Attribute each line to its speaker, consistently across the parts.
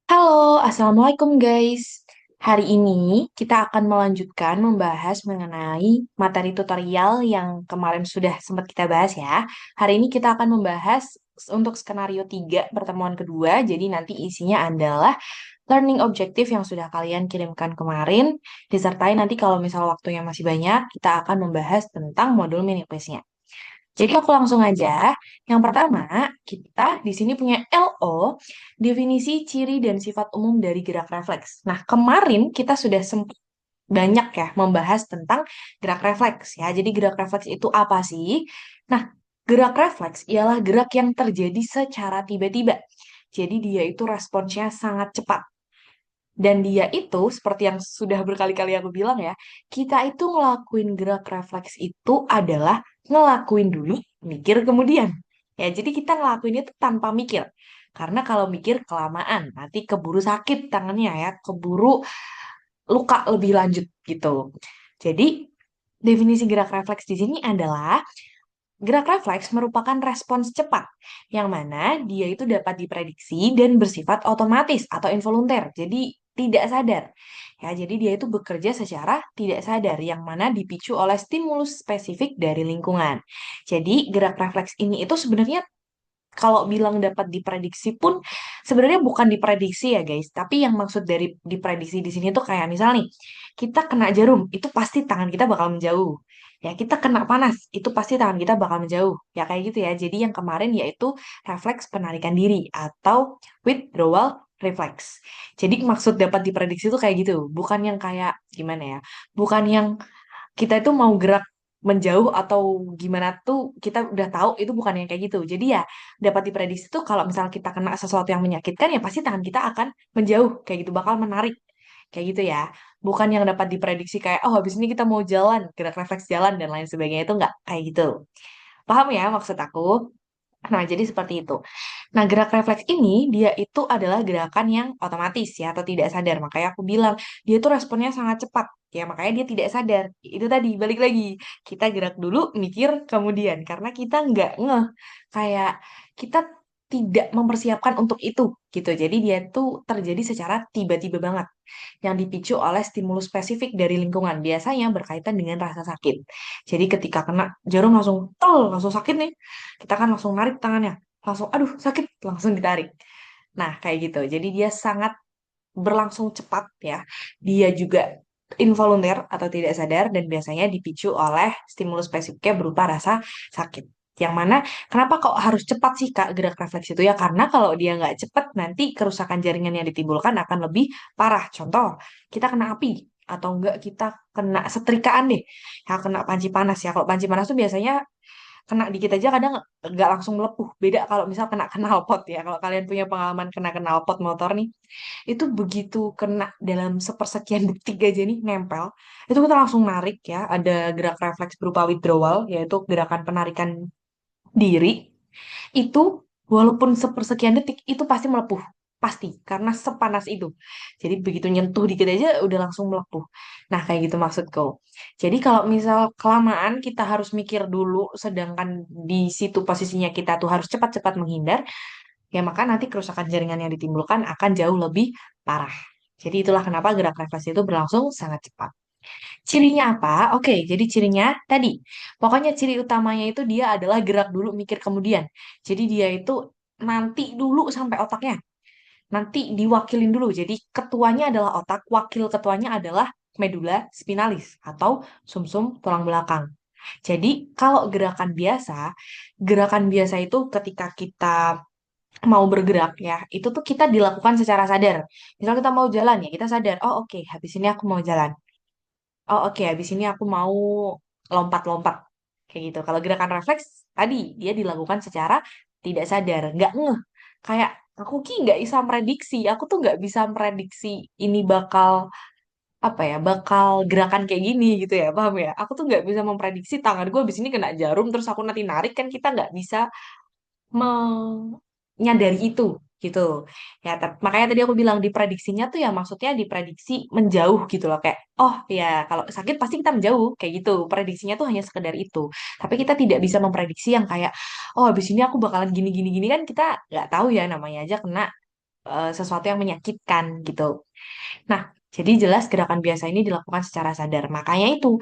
Speaker 1: Halo, Assalamualaikum guys. Hari ini kita akan melanjutkan membahas mengenai materi tutorial yang kemarin sudah sempat kita bahas ya. Hari ini kita akan membahas untuk skenario 3 pertemuan kedua. Jadi nanti isinya adalah learning objective yang sudah kalian kirimkan kemarin. Disertai nanti kalau misal waktunya masih banyak, kita akan membahas tentang modul mini quiznya. Jadi aku langsung aja. Yang pertama, kita di sini punya LO, definisi ciri dan sifat umum dari gerak refleks. Nah, kemarin kita sudah sempat banyak ya membahas tentang gerak refleks ya. Jadi gerak refleks itu apa sih? Nah, gerak refleks ialah gerak yang terjadi secara tiba-tiba. Jadi dia itu responsnya sangat cepat. Dan dia itu, seperti yang sudah berkali-kali aku bilang ya, kita itu ngelakuin gerak refleks itu adalah ngelakuin dulu, mikir kemudian. Ya, jadi kita ngelakuin itu tanpa mikir. Karena kalau mikir kelamaan, nanti keburu sakit tangannya ya, keburu luka lebih lanjut gitu. Jadi, definisi gerak refleks di sini adalah gerak refleks merupakan respons cepat, yang mana dia itu dapat diprediksi dan bersifat otomatis atau involunter, jadi tidak sadar. Ya, jadi dia itu bekerja secara tidak sadar, yang mana dipicu oleh stimulus spesifik dari lingkungan. Jadi, gerak refleks ini itu sebenarnya kalau bilang dapat diprediksi pun sebenarnya bukan diprediksi ya guys, tapi yang maksud dari diprediksi di sini tuh kayak misal nih, kita kena jarum, itu pasti tangan kita bakal menjauh. Ya, kita kena panas, itu pasti tangan kita bakal menjauh. Ya kayak gitu ya. Jadi yang kemarin yaitu refleks penarikan diri atau withdrawal reflex. Jadi maksud dapat diprediksi tuh kayak gitu, bukan yang kayak gimana ya? Bukan yang kita itu mau gerak menjauh atau gimana tuh kita udah tahu itu bukan yang kayak gitu. Jadi ya dapat diprediksi tuh kalau misalnya kita kena sesuatu yang menyakitkan ya pasti tangan kita akan menjauh kayak gitu, bakal menarik kayak gitu ya. Bukan yang dapat diprediksi kayak oh habis ini kita mau jalan, gerak refleks jalan dan lain sebagainya itu enggak kayak gitu. Paham ya maksud aku? Nah, jadi seperti itu. Nah, gerak refleks ini dia itu adalah gerakan yang otomatis ya atau tidak sadar. Makanya aku bilang dia tuh responnya sangat cepat. Ya, makanya dia tidak sadar. Itu tadi balik lagi. Kita gerak dulu, mikir kemudian karena kita nggak ngeh kayak kita tidak mempersiapkan untuk itu gitu. Jadi dia tuh terjadi secara tiba-tiba banget yang dipicu oleh stimulus spesifik dari lingkungan. Biasanya berkaitan dengan rasa sakit. Jadi ketika kena jarum langsung langsung sakit nih. Kita kan langsung narik tangannya, langsung aduh sakit, langsung ditarik. Nah, kayak gitu. Jadi dia sangat berlangsung cepat ya. Dia juga involunter atau tidak sadar dan biasanya dipicu oleh stimulus spesifiknya berupa rasa sakit. Yang mana, kenapa kok harus cepat sih Kak gerak refleks itu ya? Karena kalau dia nggak cepat, nanti kerusakan jaringan yang ditimbulkan akan lebih parah. Contoh, kita kena api atau enggak kita kena setrikaan deh. Ya, kena panci panas ya. Kalau panci panas tuh biasanya kena dikit aja kadang nggak langsung melepuh. Beda kalau misal kena knalpot ya. Kalau kalian punya pengalaman kena knalpot motor nih, itu begitu kena dalam sepersekian detik aja nih nempel, itu kita langsung narik ya. Ada gerak refleks berupa withdrawal, yaitu gerakan penarikan diri. Itu walaupun sepersekian detik itu pasti melepuh. Pasti, karena sepanas itu. Jadi begitu nyentuh dikit aja udah langsung melepuh. Nah, kayak gitu maksudku. Jadi kalau misal kelamaan kita harus mikir dulu, sedangkan di situ posisinya kita tuh harus cepat-cepat menghindar, ya maka nanti kerusakan jaringan yang ditimbulkan akan jauh lebih parah. Jadi itulah kenapa gerak refleks itu berlangsung sangat cepat. Cirinya apa? Oke, jadi cirinya tadi. Pokoknya ciri utamanya itu dia adalah gerak dulu, mikir kemudian. Jadi dia itu nanti dulu sampai otaknya. Nanti diwakilin dulu. Jadi ketuanya adalah otak, wakil ketuanya adalah medula spinalis atau sumsum tulang belakang. Jadi kalau gerakan biasa itu ketika kita mau bergerak ya, itu tuh kita dilakukan secara sadar. Misal kita mau jalan ya, kita sadar, oh oke, habis ini aku mau jalan. Oh oke, habis ini aku mau lompat-lompat. Kayak gitu. Kalau gerakan refleks, tadi dia dilakukan secara tidak sadar. Nggak ngeh. Kayak, aku nggak bisa prediksi. Aku tuh nggak bisa prediksi ini bakal, apa ya, bakal gerakan kayak gini gitu ya. Paham ya? Aku tuh nggak bisa memprediksi tangan gue habis ini kena jarum, terus aku nanti narik, kan kita nggak bisa menyadari itu gitu ya. Makanya tadi aku bilang diprediksinya tuh ya maksudnya diprediksi menjauh gitu loh, kayak oh ya kalau sakit pasti kita menjauh kayak gitu. Prediksinya tuh hanya sekedar itu, tapi kita tidak bisa memprediksi yang kayak oh habis ini aku bakalan gini gini gini, kan kita nggak tahu ya, namanya aja kena sesuatu yang menyakitkan gitu. Nah, jadi jelas gerakan biasa ini dilakukan secara sadar. Makanya itu,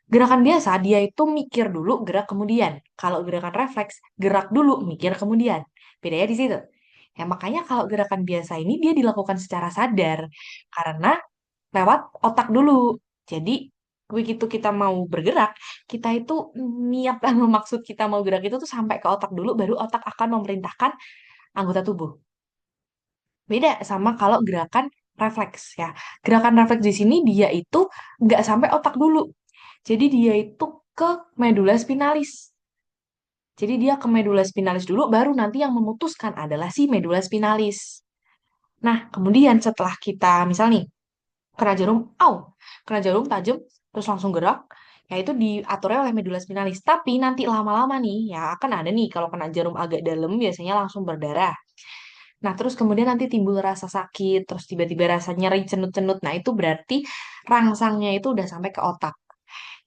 Speaker 1: gerakan biasa dia itu mikir dulu, gerak kemudian. Kalau gerakan refleks, gerak dulu, mikir kemudian. Bedanya di situ. Ya, makanya kalau gerakan biasa ini dia dilakukan secara sadar. Karena lewat otak dulu. Jadi, begitu kita mau bergerak, kita itu niat dan maksud kita mau gerak itu tuh sampai ke otak dulu, baru otak akan memerintahkan anggota tubuh. Beda sama kalau gerakan refleks ya. Gerakan refleks di sini dia itu nggak sampai otak dulu. Jadi dia itu ke medula spinalis. Jadi dia ke medula spinalis dulu, baru nanti yang memutuskan adalah si medula spinalis. Nah, kemudian setelah kita, misal nih, kena jarum, kena jarum tajam, terus langsung gerak, ya itu diaturnya oleh medula spinalis. Tapi nanti lama-lama nih, ya akan ada nih, kalau kena jarum agak dalam, biasanya langsung berdarah. Nah, terus kemudian nanti timbul rasa sakit, terus tiba-tiba rasa nyeri, cenut-cenut. Nah, itu berarti rangsangnya itu udah sampai ke otak.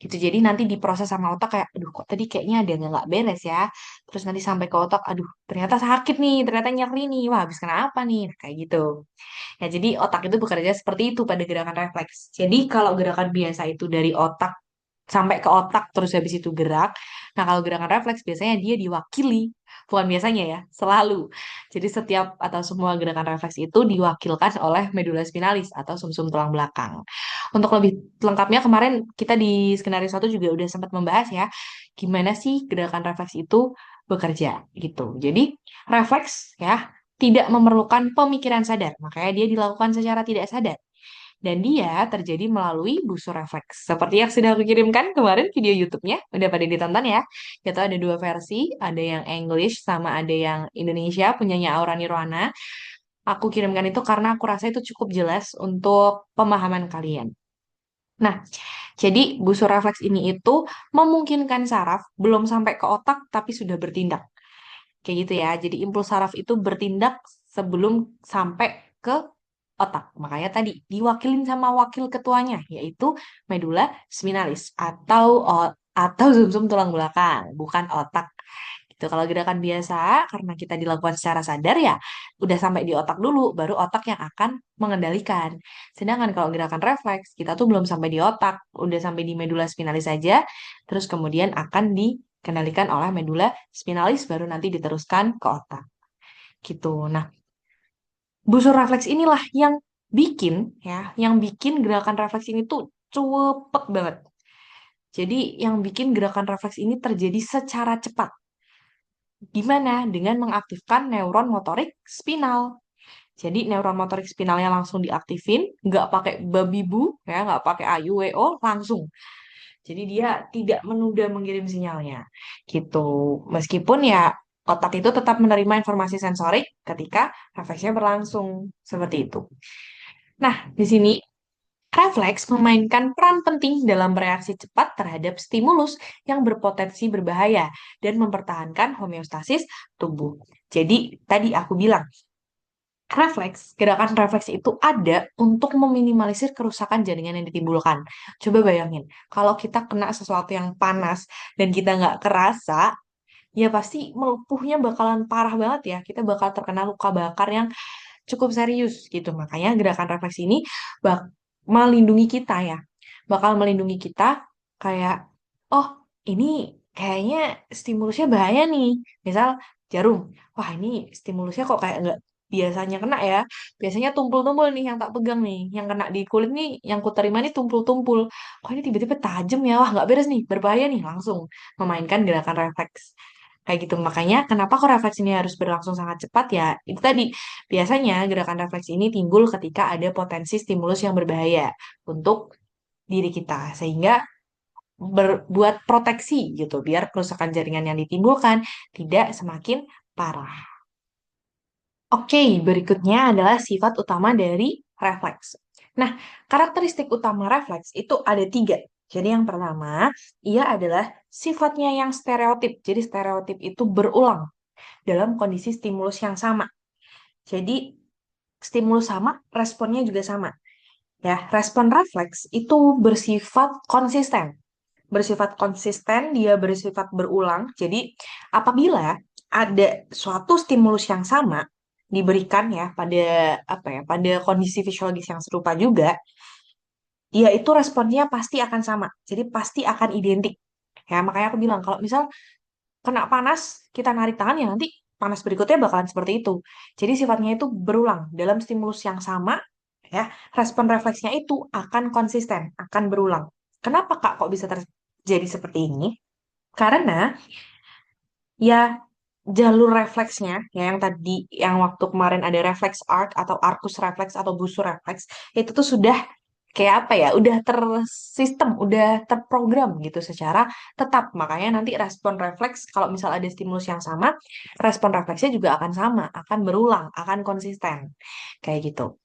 Speaker 1: Gitu. Jadi nanti diproses sama otak kayak, aduh kok tadi kayaknya ada yang nggak beres ya. Terus nanti sampai ke otak, aduh ternyata sakit nih, ternyata nyeri nih. Wah, habis kenapa nih? Nah, kayak gitu. Ya, jadi otak itu bekerja seperti itu pada gerakan refleks. Jadi kalau gerakan biasa itu dari otak sampai ke otak terus habis itu gerak. Nah, kalau gerakan refleks biasanya dia diwakili, bukan biasanya ya, selalu. Jadi setiap atau semua gerakan refleks itu diwakilkan oleh medula spinalis atau sumsum tulang belakang. Untuk lebih lengkapnya kemarin kita di skenario satu juga udah sempat membahas ya, gimana sih gerakan refleks itu bekerja gitu. Jadi refleks ya tidak memerlukan pemikiran sadar, makanya dia dilakukan secara tidak sadar. Dan dia terjadi melalui busur refleks. Seperti yang sudah aku kirimkan kemarin video YouTube-nya, udah pada ditonton ya. Itu ada dua versi, ada yang English sama ada yang Indonesia, punyanya Aura Nirwana. Aku kirimkan itu karena aku rasa itu cukup jelas untuk pemahaman kalian. Nah, jadi busur refleks ini itu memungkinkan saraf belum sampai ke otak tapi sudah bertindak. Kayak gitu ya. Jadi impuls saraf itu bertindak sebelum sampai ke otak. Makanya tadi diwakilin sama wakil ketuanya, yaitu medula spinalis atau sumsum tulang belakang, bukan otak. Gitu. Kalau gerakan biasa, karena kita dilakukan secara sadar ya, udah sampai di otak dulu, baru otak yang akan mengendalikan. Sedangkan kalau gerakan refleks, kita tuh belum sampai di otak, udah sampai di medula spinalis saja, terus kemudian akan dikendalikan oleh medula spinalis, baru nanti diteruskan ke otak. Gitu. Nah, busur refleks inilah yang bikin gerakan refleks ini tuh cepet banget. Jadi yang bikin gerakan refleks ini terjadi secara cepat. Gimana? Dengan mengaktifkan neuron motorik spinal. Jadi neuron motorik spinalnya langsung diaktifin, nggak pakai babi bu, ya, nggak pakai AUWO, langsung. Jadi dia tidak menunda mengirim sinyalnya, gitu. Meskipun ya otak itu tetap menerima informasi sensorik ketika refleksnya berlangsung seperti itu. Nah, di sini refleks memainkan peran penting dalam bereaksi cepat terhadap stimulus yang berpotensi berbahaya dan mempertahankan homeostasis tubuh. Jadi, tadi aku bilang, gerakan refleks itu ada untuk meminimalisir kerusakan jaringan yang ditimbulkan. Coba bayangin, kalau kita kena sesuatu yang panas dan kita nggak kerasa, ya pasti melumpuhnya bakalan parah banget ya. Kita bakal terkena luka bakar yang cukup serius gitu. Makanya gerakan refleks ini bak melindungi kita ya. Bakal melindungi kita kayak, oh ini kayaknya stimulusnya bahaya nih. Misal jarum, wah ini stimulusnya kok kayak nggak biasanya kena ya. Biasanya tumpul-tumpul nih yang tak pegang nih. Yang kena di kulit nih, yang ku terima nih tumpul-tumpul. Kok ini tiba-tiba tajam ya, wah nggak beres nih, berbahaya nih. Langsung memainkan gerakan refleks. Kayak gitu. Makanya kenapa kok refleks ini harus berlangsung sangat cepat ya? Itu tadi, biasanya gerakan refleks ini timbul ketika ada potensi stimulus yang berbahaya untuk diri kita. Sehingga berbuat proteksi gitu, biar kerusakan jaringan yang ditimbulkan tidak semakin parah. Oke, berikutnya adalah sifat utama dari refleks. Nah, karakteristik utama refleks itu ada tiga. Jadi yang pertama, ia adalah sifatnya yang stereotip. Jadi stereotip itu berulang dalam kondisi stimulus yang sama. Jadi stimulus sama, responnya juga sama. Ya, respon refleks itu bersifat konsisten. Bersifat konsisten, dia bersifat berulang. Jadi apabila ada suatu stimulus yang sama, diberikan ya pada apa ya, pada kondisi fisiologis yang serupa juga, ya itu responnya pasti akan sama. Jadi pasti akan identik. Ya, makanya aku bilang kalau misal kena panas, kita narik tangan ya nanti panas berikutnya bakalan seperti itu. Jadi sifatnya itu berulang dalam stimulus yang sama, ya. Respon refleksnya itu akan konsisten, akan berulang. Kenapa Kak kok bisa terjadi seperti ini? Karena ya jalur refleksnya ya yang tadi yang waktu kemarin ada refleks arc atau arcus refleks atau busur refleks itu tuh sudah kayak apa ya, udah tersistem, udah terprogram gitu secara tetap. Makanya nanti respon refleks kalau misal ada stimulus yang sama, respon refleksnya juga akan sama, akan berulang, akan konsisten kayak gitu.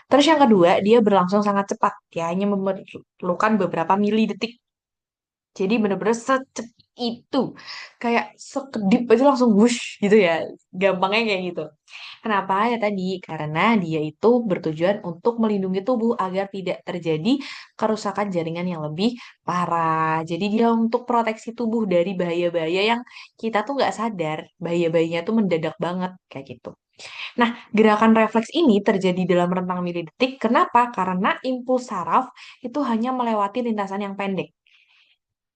Speaker 1: Terus yang kedua, dia berlangsung sangat cepat, ya hanya memerlukan beberapa mili detik. Jadi bener-bener secepat itu. Kayak sekedip aja langsung wush gitu ya. Gampangnya kayak gitu. Kenapa? Ya tadi, karena dia itu bertujuan untuk melindungi tubuh agar tidak terjadi kerusakan jaringan yang lebih parah. Jadi dia untuk proteksi tubuh dari bahaya-bahaya yang kita tuh nggak sadar. Bahaya-bahayanya tuh mendadak banget kayak gitu. Nah, gerakan refleks ini terjadi dalam rentang milidetik. Kenapa? Karena impuls saraf itu hanya melewati lintasan yang pendek.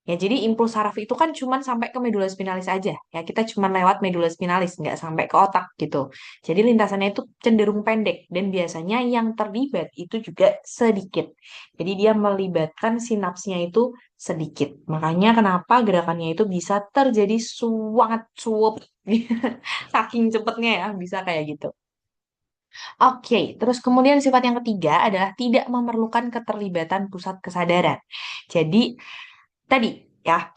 Speaker 1: Ya, jadi impuls saraf itu kan cuman sampai ke medula spinalis aja. Ya, kita cuman lewat medula spinalis, nggak sampai ke otak gitu. Jadi lintasannya itu cenderung pendek dan biasanya yang terlibat itu juga sedikit. Jadi dia melibatkan sinapsnya itu sedikit. Makanya kenapa gerakannya itu bisa terjadi sangat suwep. Saking cepetnya ya, bisa kayak gitu. Oke, terus kemudian sifat yang ketiga adalah tidak memerlukan keterlibatan pusat kesadaran. Jadi tadi ya,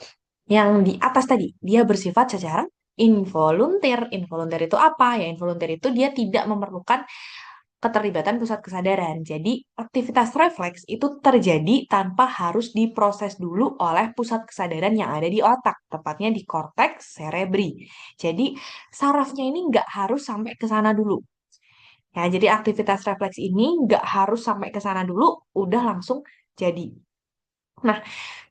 Speaker 1: yang di atas tadi, dia bersifat secara involunteer. Involunteer itu apa? Ya, involunteer itu dia tidak memerlukan keterlibatan pusat kesadaran. Jadi, aktivitas refleks itu terjadi tanpa harus diproses dulu oleh pusat kesadaran yang ada di otak, tepatnya di korteks cerebri. Jadi, sarafnya ini nggak harus sampai ke sana dulu. Ya, jadi aktivitas refleks ini nggak harus sampai ke sana dulu, udah langsung jadi. Nah,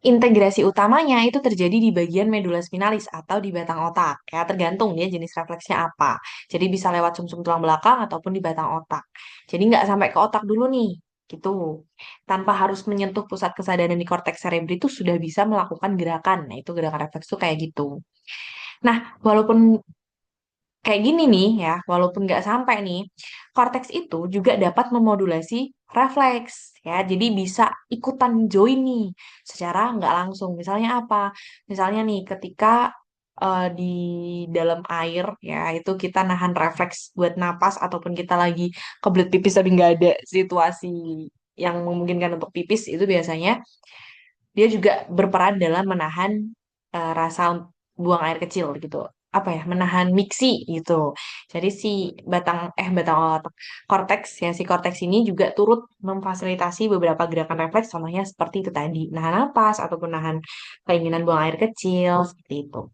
Speaker 1: integrasi utamanya itu terjadi di bagian medula spinalis atau di batang otak. Ya, tergantung dia jenis refleksnya apa. Jadi bisa lewat sumsum tulang belakang ataupun di batang otak. Jadi nggak sampai ke otak dulu nih, gitu. Tanpa harus menyentuh pusat kesadaran di korteks cerebri itu sudah bisa melakukan gerakan. Nah, itu gerakan refleks tuh kayak gitu. Nah, walaupun kayak gini nih ya, walaupun nggak sampai nih, korteks itu juga dapat memodulasi refleks ya. Jadi bisa ikutan join nih secara nggak langsung. Misalnya apa? Misalnya nih ketika di dalam air ya itu kita nahan refleks buat napas ataupun kita lagi kebelet pipis tapi nggak ada situasi yang memungkinkan untuk pipis itu biasanya dia juga berperan dalam menahan rasa buang air kecil gitu. Apa ya? Menahan miksi gitu. Jadi si batang otak korteks ya si korteks ini juga turut memfasilitasi beberapa gerakan refleks contohnya seperti itu tadi. Nahan napas ataupun nahan keinginan buang air kecil seperti itu.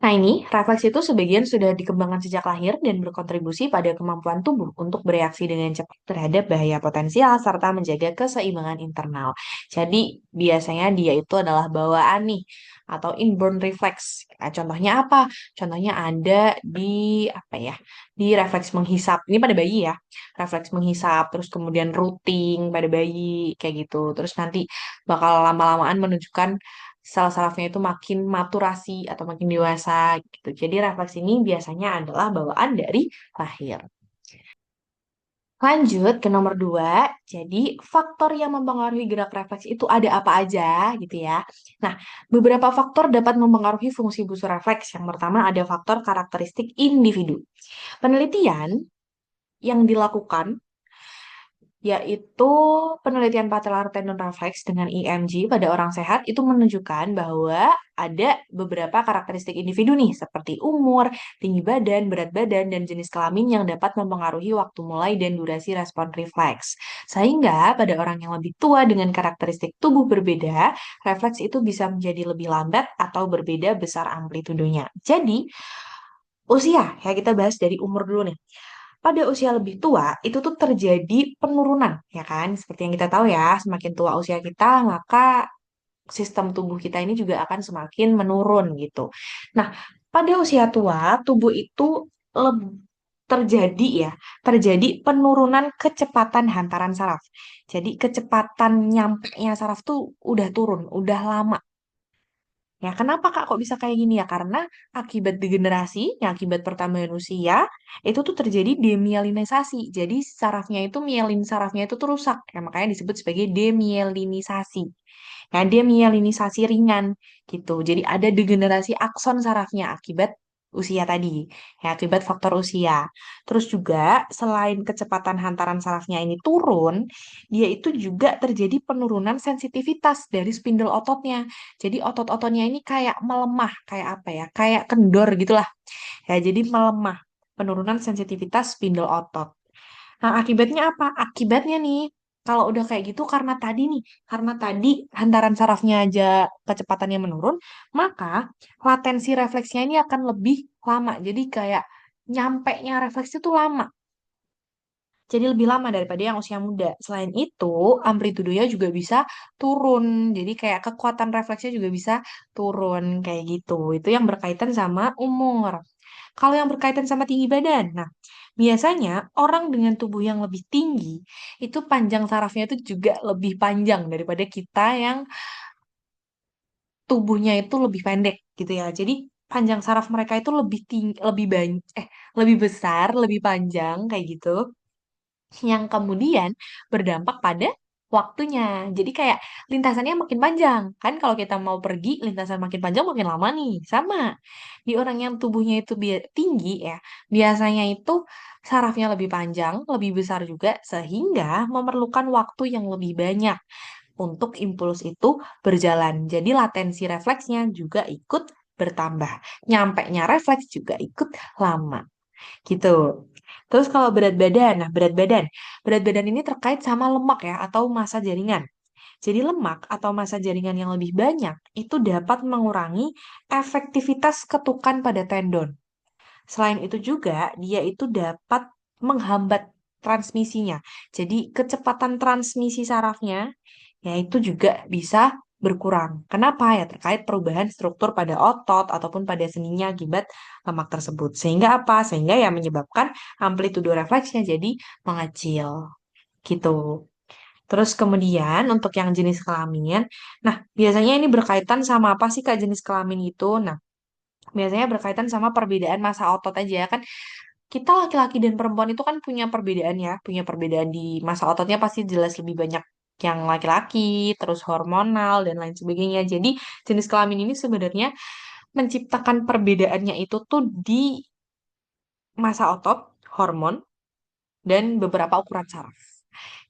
Speaker 1: Nah, ini refleks itu sebagian sudah dikembangkan sejak lahir dan berkontribusi pada kemampuan tubuh untuk bereaksi dengan cepat terhadap bahaya potensial serta menjaga keseimbangan internal. Jadi, biasanya dia itu adalah bawaan nih atau inborn reflex. Nah, contohnya apa? Contohnya ada di apa ya? Di refleks menghisap. Ini pada bayi ya. Refleks menghisap terus kemudian routing pada bayi kayak gitu. Terus nanti bakal lama-lamaan menunjukkan sel sarafnya itu makin maturasi atau makin dewasa gitu. Jadi refleks ini biasanya adalah bawaan dari lahir. Lanjut ke nomor dua, jadi faktor yang mempengaruhi gerak refleks itu ada apa aja gitu ya. Nah, beberapa faktor dapat mempengaruhi fungsi busur refleks. Yang pertama ada faktor karakteristik individu. Penelitian yang dilakukan yaitu penelitian patellar tendon reflex dengan EMG pada orang sehat itu menunjukkan bahwa ada beberapa karakteristik individu nih seperti umur, tinggi badan, berat badan, dan jenis kelamin yang dapat mempengaruhi waktu mulai dan durasi respon refleks. Sehingga pada orang yang lebih tua dengan karakteristik tubuh berbeda, refleks itu bisa menjadi lebih lambat atau berbeda besar amplitudenya. Jadi, usia, ya kita bahas dari umur dulu nih pada usia lebih tua itu tuh terjadi penurunan, ya kan? Seperti yang kita tahu ya, semakin tua usia kita, maka sistem tubuh kita ini juga akan semakin menurun gitu. Nah, pada usia tua, tubuh itu terjadi ya, terjadi penurunan kecepatan hantaran saraf. Jadi kecepatan nyampenya saraf tuh udah turun, udah lama. Ya, kenapa Kak kok bisa kayak gini ya? Karena akibat degenerasi, yang akibat pertambahan usia, itu tuh terjadi demyelinisasi. Jadi sarafnya itu, mielin sarafnya itu tuh rusak. Ya, makanya disebut sebagai demyelinisasi. Nah, demyelinisasi ringan gitu. Jadi ada degenerasi akson sarafnya akibat usia tadi, ya akibat faktor usia. Terus juga selain kecepatan hantaran sarafnya ini turun, dia itu juga terjadi penurunan sensitivitas dari spindel ototnya. Jadi otot-ototnya ini kayak melemah, kayak apa ya? Kayak kendor gitulah. Ya, jadi melemah. Penurunan sensitivitas spindel otot. Nah, akibatnya apa? Akibatnya nih, kalau udah kayak gitu karena tadi hantaran sarafnya aja kecepatannya menurun, maka latensi refleksnya ini akan lebih lama. Jadi kayak nyampe-nya refleks itu lama. Jadi lebih lama daripada yang usia muda. Selain itu, amplitudenya juga bisa turun. Jadi kayak kekuatan refleksnya juga bisa turun kayak gitu. Itu yang berkaitan sama umur. Kalau yang berkaitan sama tinggi badan, nah biasanya orang dengan tubuh yang lebih tinggi itu panjang sarafnya itu juga lebih panjang daripada kita yang tubuhnya itu lebih pendek gitu ya. Jadi panjang saraf mereka itu lebih tinggi, lebih banyak, lebih besar, lebih panjang kayak gitu, yang kemudian berdampak pada waktunya. Jadi kayak lintasannya makin panjang. Kan kalau kita mau pergi, lintasan makin panjang makin lama nih. Sama. Di orang yang tubuhnya itu tinggi ya, biasanya itu sarafnya lebih panjang, lebih besar juga, sehingga memerlukan waktu yang lebih banyak untuk impuls itu berjalan. Jadi latensi refleksnya juga ikut bertambah. Nyampe-nya refleks juga ikut lama. Gitu. Terus kalau berat badan, nah berat badan ini terkait sama lemak ya atau massa jaringan. Jadi lemak atau massa jaringan yang lebih banyak itu dapat mengurangi efektivitas ketukan pada tendon. Selain itu juga dia itu dapat menghambat transmisinya. Jadi kecepatan transmisi sarafnya ya itu juga bisa berkurang. Kenapa ya? Terkait perubahan struktur pada otot ataupun pada seninya akibat lemak tersebut. Sehingga apa? Sehingga ya menyebabkan amplitudo refleksnya jadi mengecil. Gitu. Terus kemudian untuk yang jenis kelamin, nah biasanya ini berkaitan sama apa sih Kak jenis kelamin itu? Nah, biasanya berkaitan sama perbedaan massa otot aja ya kan. Kita laki-laki dan perempuan itu kan punya perbedaan ya, punya perbedaan di massa ototnya pasti jelas lebih banyak yang laki-laki, terus hormonal dan lain sebagainya. Jadi jenis kelamin ini sebenarnya menciptakan perbedaannya itu tuh di massa otot, hormon, dan beberapa ukuran saraf.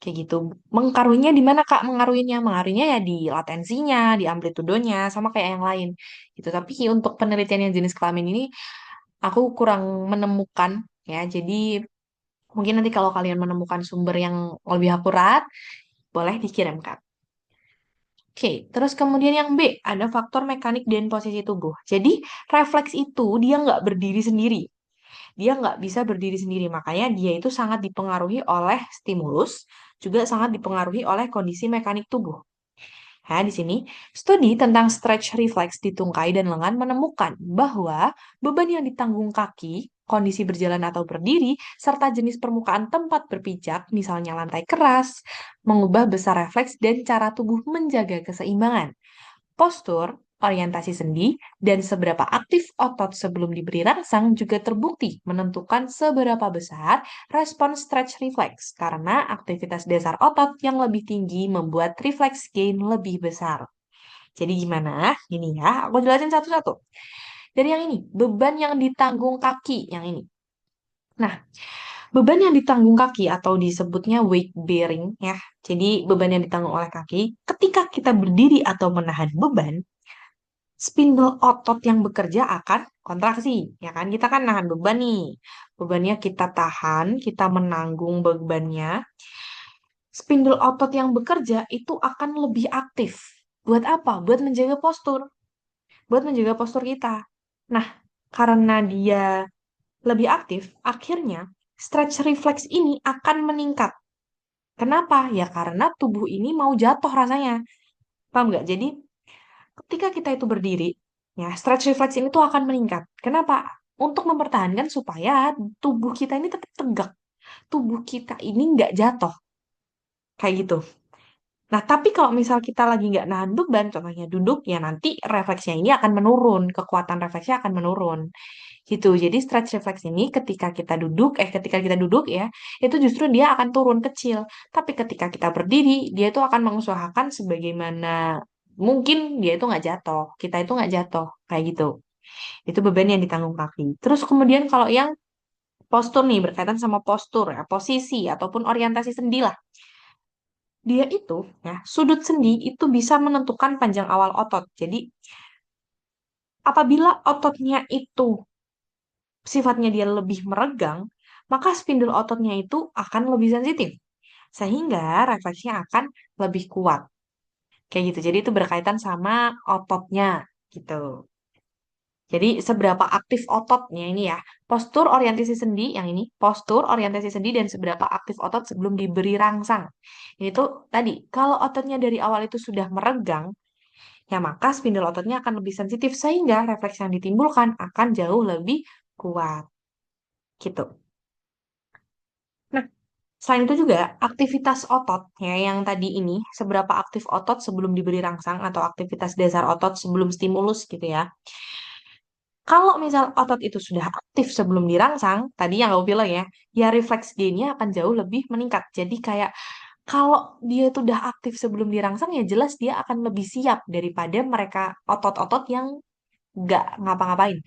Speaker 1: Kayak gitu. Mengaruhinya di mana Kak? Mengaruhinya ya di latensinya, di amplitudonya, sama kayak yang lain. Gitu. Tapi untuk penelitian yang jenis kelamin ini aku kurang menemukan ya. Jadi mungkin nanti kalau kalian menemukan sumber yang lebih akurat, boleh dikirimkan. Oke, terus kemudian yang B, ada faktor mekanik dan posisi tubuh. Jadi, refleks itu dia nggak berdiri sendiri. Dia nggak bisa berdiri sendiri, makanya dia itu sangat dipengaruhi oleh stimulus, juga sangat dipengaruhi oleh kondisi mekanik tubuh. Nah, di sini, studi tentang stretch reflex di tungkai dan lengan menemukan bahwa beban yang ditanggung kaki, kondisi berjalan atau berdiri, serta jenis permukaan tempat berpijak, misalnya lantai keras, mengubah besar refleks dan cara tubuh menjaga keseimbangan. Postur, orientasi sendi, dan seberapa aktif otot sebelum diberi rangsang juga terbukti menentukan seberapa besar respon stretch reflex karena aktivitas dasar otot yang lebih tinggi membuat reflex gain lebih besar. Jadi gimana? Ini ya, aku jelasin satu-satu. Dari yang ini, beban yang ditanggung kaki yang ini. Nah, beban yang ditanggung kaki atau disebutnya weight bearing ya. Jadi beban yang ditanggung oleh kaki, ketika kita berdiri atau menahan beban, spindel otot yang bekerja akan kontraksi, ya kan? Kita kan nahan beban nih. Bebannya kita tahan, kita menanggung bebannya. Spindel otot yang bekerja itu akan lebih aktif. Buat apa? Buat menjaga postur. Buat menjaga postur kita. Nah, karena dia lebih aktif, akhirnya stretch reflex ini akan meningkat. Kenapa? Ya karena tubuh ini mau jatuh rasanya. Paham nggak? Jadi ketika kita itu berdiri, ya stretch reflex ini tuh akan meningkat. Kenapa? untuk mempertahankan supaya tubuh kita ini tetap tegak, tubuh kita ini nggak jatuh, kayak gitu. Nah, tapi kalau misal kita lagi nggak nahan beban, contohnya duduk, ya nanti refleksnya ini akan menurun, kekuatan refleksnya akan menurun. Gitu. Jadi stretch refleks ini ketika kita duduk ya, itu justru dia akan turun kecil. Tapi ketika kita berdiri, dia itu akan mengusahakan sebagaimana mungkin dia itu nggak jatuh, kita itu nggak jatuh, kayak gitu. Itu beban yang ditanggung kaki. Terus kemudian kalau yang postur nih, berkaitan sama postur ya, posisi ataupun orientasi sendi lah. Dia itu ya, sudut sendi itu bisa menentukan panjang awal otot. Jadi apabila ototnya itu sifatnya dia lebih meregang, maka spindel ototnya itu akan lebih sensitif. Sehingga refleksnya akan lebih kuat. Kayak gitu. Jadi itu berkaitan sama ototnya gitu. Jadi seberapa aktif ototnya ini ya. Postur orientasi sendi yang ini, postur orientasi sendi dan seberapa aktif otot sebelum diberi rangsang. Ini tuh tadi, kalau ototnya dari awal itu sudah meregang, ya maka spindel ototnya akan lebih sensitif sehingga refleks yang ditimbulkan akan jauh lebih kuat. Gitu. Nah, selain itu juga aktivitas otot ya yang tadi ini, seberapa aktif otot sebelum diberi rangsang atau aktivitas dasar otot sebelum stimulus gitu ya. Kalau misal otot itu sudah aktif sebelum dirangsang, tadi yang aku bilang ya, ya refleks gainnya akan jauh lebih meningkat. Jadi kayak kalau dia itu udah aktif sebelum dirangsang ya jelas dia akan lebih siap daripada mereka otot-otot yang nggak ngapa-ngapain.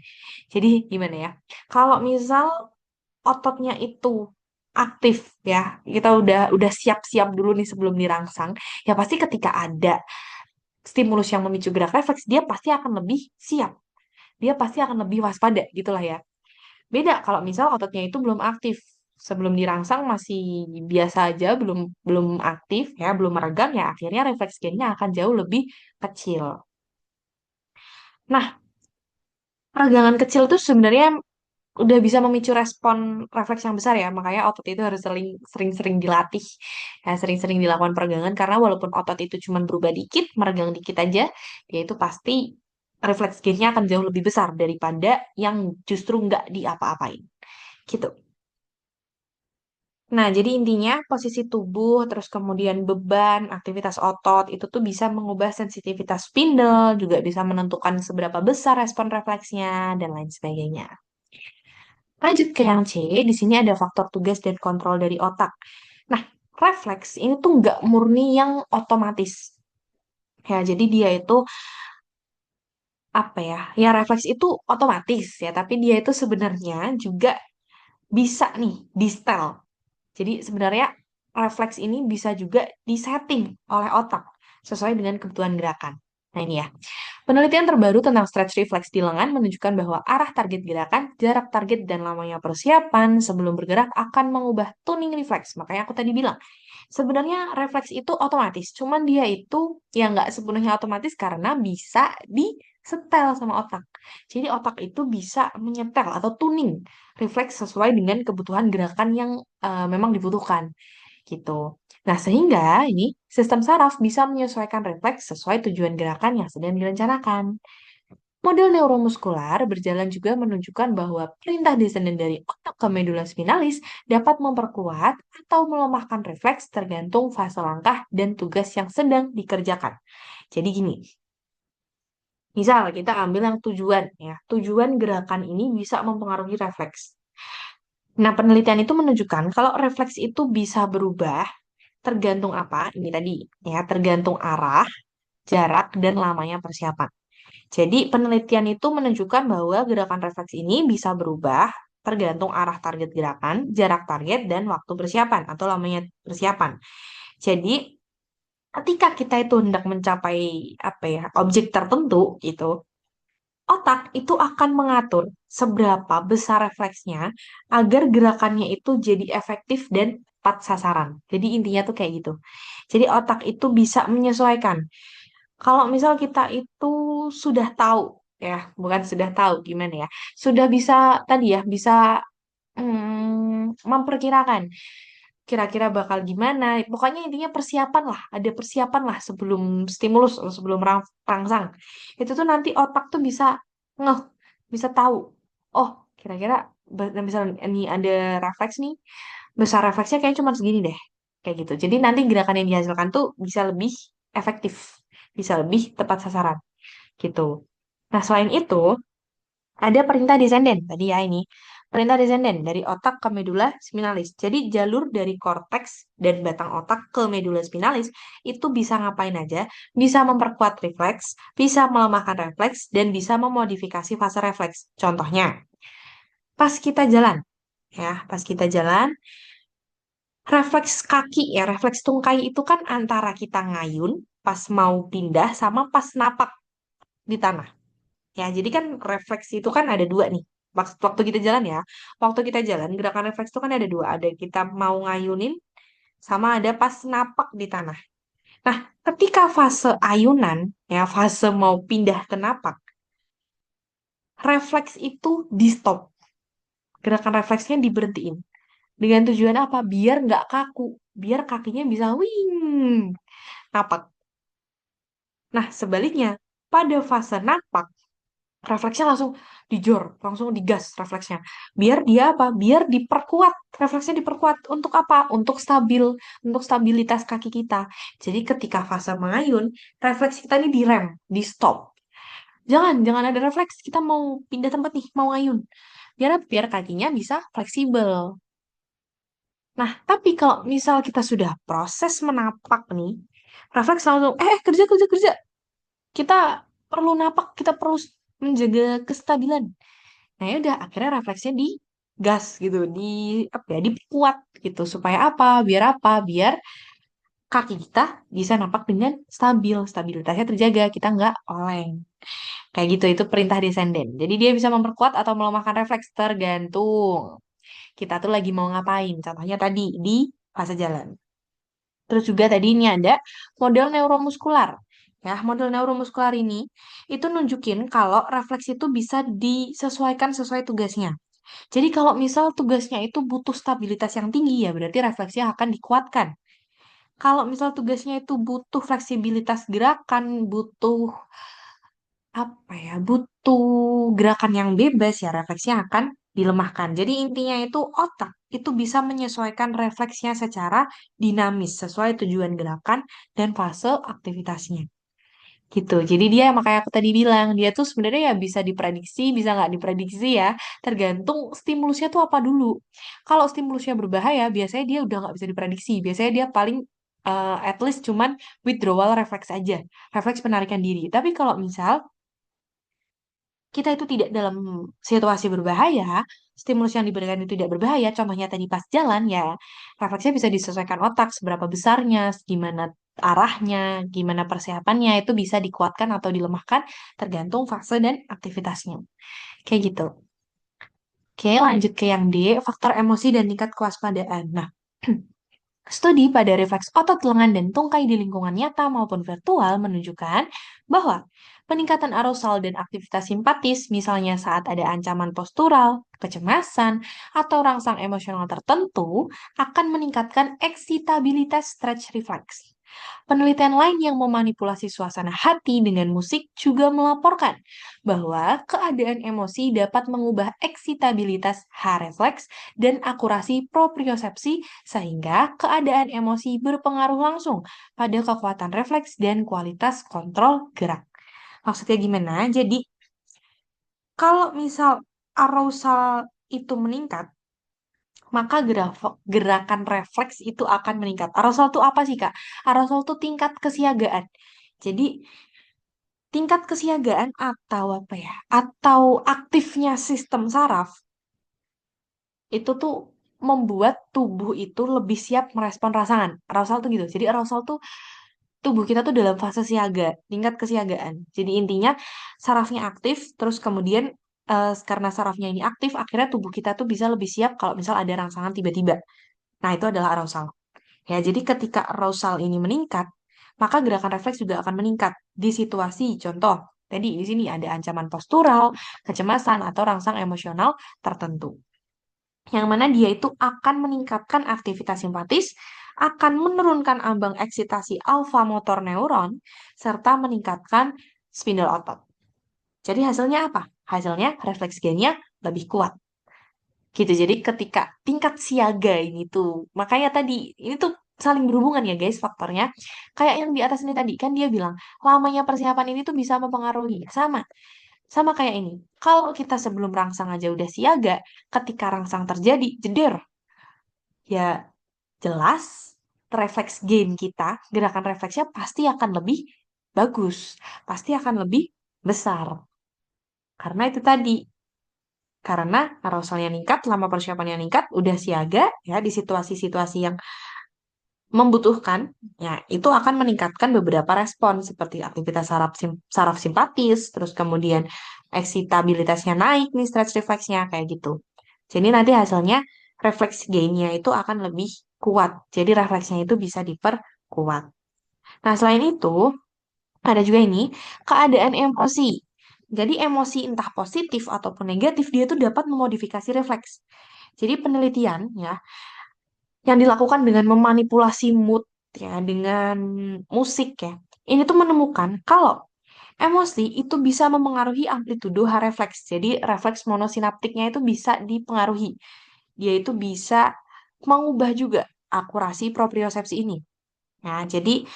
Speaker 1: Jadi gimana ya? Kalau misal ototnya itu aktif ya, kita udah siap-siap dulu nih sebelum dirangsang, ya pasti ketika ada stimulus yang memicu gerak refleks, dia pasti akan lebih siap, dia pasti akan lebih waspada gitulah ya. Beda kalau misal ototnya itu belum aktif, sebelum dirangsang masih biasa aja, belum belum aktif ya, belum meregang ya, akhirnya refleks gainnya akan jauh lebih kecil. Nah, peregangan kecil tuh sebenarnya udah bisa memicu respon refleks yang besar ya. Makanya otot itu harus sering-sering dilatih. Ya, sering-sering dilakukan peregangan karena walaupun otot itu cuma berubah dikit, meregang dikit aja, dia itu pasti refleks gainnya akan jauh lebih besar daripada yang justru nggak diapa-apain. Gitu. Nah, jadi intinya posisi tubuh, terus kemudian beban, aktivitas otot, itu tuh bisa mengubah sensitivitas spindel, juga bisa menentukan seberapa besar respon refleksnya, dan lain sebagainya. Lanjut ke yang C, di sini ada faktor tugas dan kontrol dari otak. Nah, refleks ini tuh nggak murni yang otomatis. Ya, jadi dia itu apa ya? Ya refleks itu otomatis ya, tapi dia itu sebenarnya juga bisa nih di setel. Jadi sebenarnya refleks ini bisa juga disetting oleh otak sesuai dengan kebutuhan gerakan. Nah ini ya. Penelitian terbaru tentang stretch reflex di lengan menunjukkan bahwa arah target gerakan, jarak target, dan lamanya persiapan sebelum bergerak akan mengubah tuning reflex. Makanya aku tadi bilang, sebenarnya refleks itu otomatis, cuman dia itu ya nggak sepenuhnya otomatis karena bisa disetel sama otak. Jadi otak itu bisa menyetel atau tuning refleks sesuai dengan kebutuhan gerakan yang memang dibutuhkan gitu. Nah, sehingga ini sistem saraf bisa menyesuaikan refleks sesuai tujuan gerakan yang sedang direncanakan. Model neuromuskular berjalan juga menunjukkan bahwa perintah descendant dari otak ke medula spinalis dapat memperkuat atau melemahkan refleks tergantung fase langkah dan tugas yang sedang dikerjakan. Jadi gini, misal kita ambil yang tujuan ya, tujuan gerakan ini bisa mempengaruhi refleks. Nah, penelitian itu menunjukkan kalau refleks itu bisa berubah tergantung apa? Ini tadi ya, tergantung arah, jarak, dan lamanya persiapan. Jadi penelitian itu menunjukkan bahwa gerakan refleks ini bisa berubah tergantung arah target gerakan, jarak target, dan waktu persiapan atau lamanya persiapan. Jadi ketika kita itu hendak mencapai apa ya, objek tertentu gitu, otak itu akan mengatur seberapa besar refleksnya agar gerakannya itu jadi efektif dan tepat sasaran. Jadi intinya tuh kayak gitu. Jadi otak itu bisa menyesuaikan. Kalau misal kita itu sudah tahu, ya, bukan sudah tahu gimana ya, sudah bisa tadi ya, bisa memperkirakan kira-kira bakal gimana. Pokoknya intinya persiapan lah, ada persiapan lah sebelum stimulus atau sebelum rangsang. Itu tuh nanti otak tuh bisa ngeh, bisa tahu. Oh, Kira-kira misalnya ini ada refleks nih, besar refleksnya kayaknya cuma segini deh. Kayak gitu. Jadi nanti gerakan yang dihasilkan tuh bisa lebih efektif, bisa lebih tepat sasaran gitu. Nah, selain itu, ada perintah descendant tadi ya ini. Perintah descendant dari otak ke medula spinalis. Jadi jalur dari korteks dan batang otak ke medula spinalis itu bisa ngapain aja? Bisa memperkuat refleks, bisa melemahkan refleks, dan bisa memodifikasi fase refleks. Contohnya, pas kita jalan, ya, pas kita jalan, refleks kaki ya, refleks tungkai itu kan antara kita ngayun pas mau pindah sama pas napak di tanah. Ya, jadi kan refleks itu kan ada dua nih. Waktu kita jalan ya, waktu kita jalan gerakan refleks itu kan ada dua. Ada kita mau ngayunin sama ada pas napak di tanah. Nah, ketika fase ayunan, ya fase mau pindah ke napak, refleks itu di stop. Gerakan refleksnya diberhentiin. Dengan tujuan apa? Biar nggak kaku. Biar kakinya bisa wing napak. Nah, sebaliknya, pada fase napak, refleksnya langsung dijor, langsung digas refleksnya. Biar dia apa? Biar diperkuat, refleksnya diperkuat. Untuk apa? Untuk stabil, untuk stabilitas kaki kita. Jadi ketika fase mengayun, refleks kita ini direm, di stop. Jangan ada refleks. Kita mau pindah tempat nih, mau ngayun. Biar kakinya bisa fleksibel. Nah, tapi kalau misal kita sudah proses menapak nih, refleks langsung, kerja, kerja, kerja. Kita perlu napak, kita perlu menjaga kestabilan. Nah, ya udah akhirnya refleksnya di gas gitu, di apa ya, diperkuat gitu supaya apa? Biar apa? Biar kaki kita bisa napak dengan stabil, stabilitasnya terjaga, kita nggak oleng. Kayak gitu itu perintah descendant. Jadi dia bisa memperkuat atau melemahkan refleks tergantung kita tuh lagi mau ngapain. Contohnya tadi di fase jalan. Terus juga tadi ini ada model neuromuskular. Ya, model neuromuskular ini itu nunjukin kalau refleks itu bisa disesuaikan sesuai tugasnya. Jadi kalau misal tugasnya itu butuh stabilitas yang tinggi ya berarti refleksnya akan dikuatkan. Kalau misal tugasnya itu butuh fleksibilitas gerakan, butuh apa ya, butuh gerakan yang bebas ya refleksnya akan dilemahkan. Jadi intinya itu otak itu bisa menyesuaikan refleksnya secara dinamis sesuai tujuan gerakan dan fase aktivitasnya. Gitu. Jadi dia makanya aku tadi bilang dia tuh sebenarnya ya bisa diprediksi, bisa nggak diprediksi ya, tergantung stimulusnya tuh apa dulu. Kalau stimulusnya berbahaya, biasanya dia udah nggak bisa diprediksi. Biasanya dia paling at least cuman withdrawal refleks aja, refleks penarikan diri. Tapi kalau misal kita itu tidak dalam situasi berbahaya, stimulus yang diberikan itu tidak berbahaya, contohnya tadi pas jalan ya, refleksnya bisa disesuaikan otak, seberapa besarnya, gimana arahnya, gimana persiapannya, itu bisa dikuatkan atau dilemahkan tergantung fase dan aktivitasnya. Kayak gitu. Oke, lanjut ke yang D, faktor emosi dan tingkat kewaspadaan. Nah, studi pada refleks otot lengan dan tungkai di lingkungan nyata maupun virtual menunjukkan bahwa peningkatan arousal dan aktivitas simpatis, misalnya saat ada ancaman postural, kecemasan, atau rangsang emosional tertentu, akan meningkatkan eksitabilitas stretch reflex. Penelitian lain yang memanipulasi suasana hati dengan musik juga melaporkan bahwa keadaan emosi dapat mengubah eksitabilitas H-refleks dan akurasi propriosepsi sehingga keadaan emosi berpengaruh langsung pada kekuatan refleks dan kualitas kontrol gerak. Maksudnya gimana? Jadi, kalau misal arousal itu meningkat, maka gerakan refleks itu akan meningkat. Arousal itu apa sih, Kak? Arousal itu tingkat kesiagaan. Jadi, tingkat kesiagaan atau apa ya? Atau aktifnya sistem saraf itu tuh membuat tubuh itu lebih siap merespon rangsangan. Arousal tuh gitu. Jadi arousal tuh tubuh kita tuh dalam fase siaga, tingkat kesiagaan. Jadi intinya sarafnya aktif, terus kemudian karena sarafnya ini aktif, akhirnya tubuh kita tuh bisa lebih siap kalau misal ada rangsangan tiba-tiba. Nah, itu adalah arousal. Ya, jadi ketika arousal ini meningkat, maka gerakan refleks juga akan meningkat di situasi contoh. Tadi di sini ada ancaman postural, kecemasan, atau rangsang emosional tertentu yang mana dia itu akan meningkatkan aktivitas simpatis, akan menurunkan ambang eksitasi alfa motor neuron, serta meningkatkan spindle otot. Jadi hasilnya apa? Hasilnya refleks gennya lebih kuat. gitu. Jadi ketika tingkat siaga ini tuh, makanya tadi ini tuh saling berhubungan ya guys faktornya. Kayak yang di atas ini tadi kan dia bilang lamanya persiapan ini tuh bisa mempengaruhi. Sama kayak ini. Kalau kita sebelum rangsang aja udah siaga, ketika rangsang terjadi, jeder, ya jelas refleks gain kita, gerakan refleksnya pasti akan lebih bagus, pasti akan lebih besar. Karena itu tadi, karena arousalnya meningkat, lama persiapannya meningkat, udah siaga ya di situasi-situasi yang membutuhkan, ya itu akan meningkatkan beberapa respon seperti aktivitas saraf simpatis, terus kemudian eksitabilitasnya naik nih, stretch refleksnya kayak gitu. Jadi nanti hasilnya refleks gainnya itu akan lebih kuat. Jadi refleksnya itu bisa diperkuat. Nah, selain itu, ada juga ini keadaan emosi. Jadi emosi entah positif ataupun negatif, dia tuh dapat memodifikasi refleks. Jadi penelitian ya yang dilakukan dengan memanipulasi mood ya dengan musik ya. Ini tuh menemukan kalau emosi itu bisa memengaruhi amplitudo H refleks. Jadi refleks monosinaptiknya itu bisa dipengaruhi. Dia itu bisa mengubah juga akurasi propriosepsi ini. Nah, jadi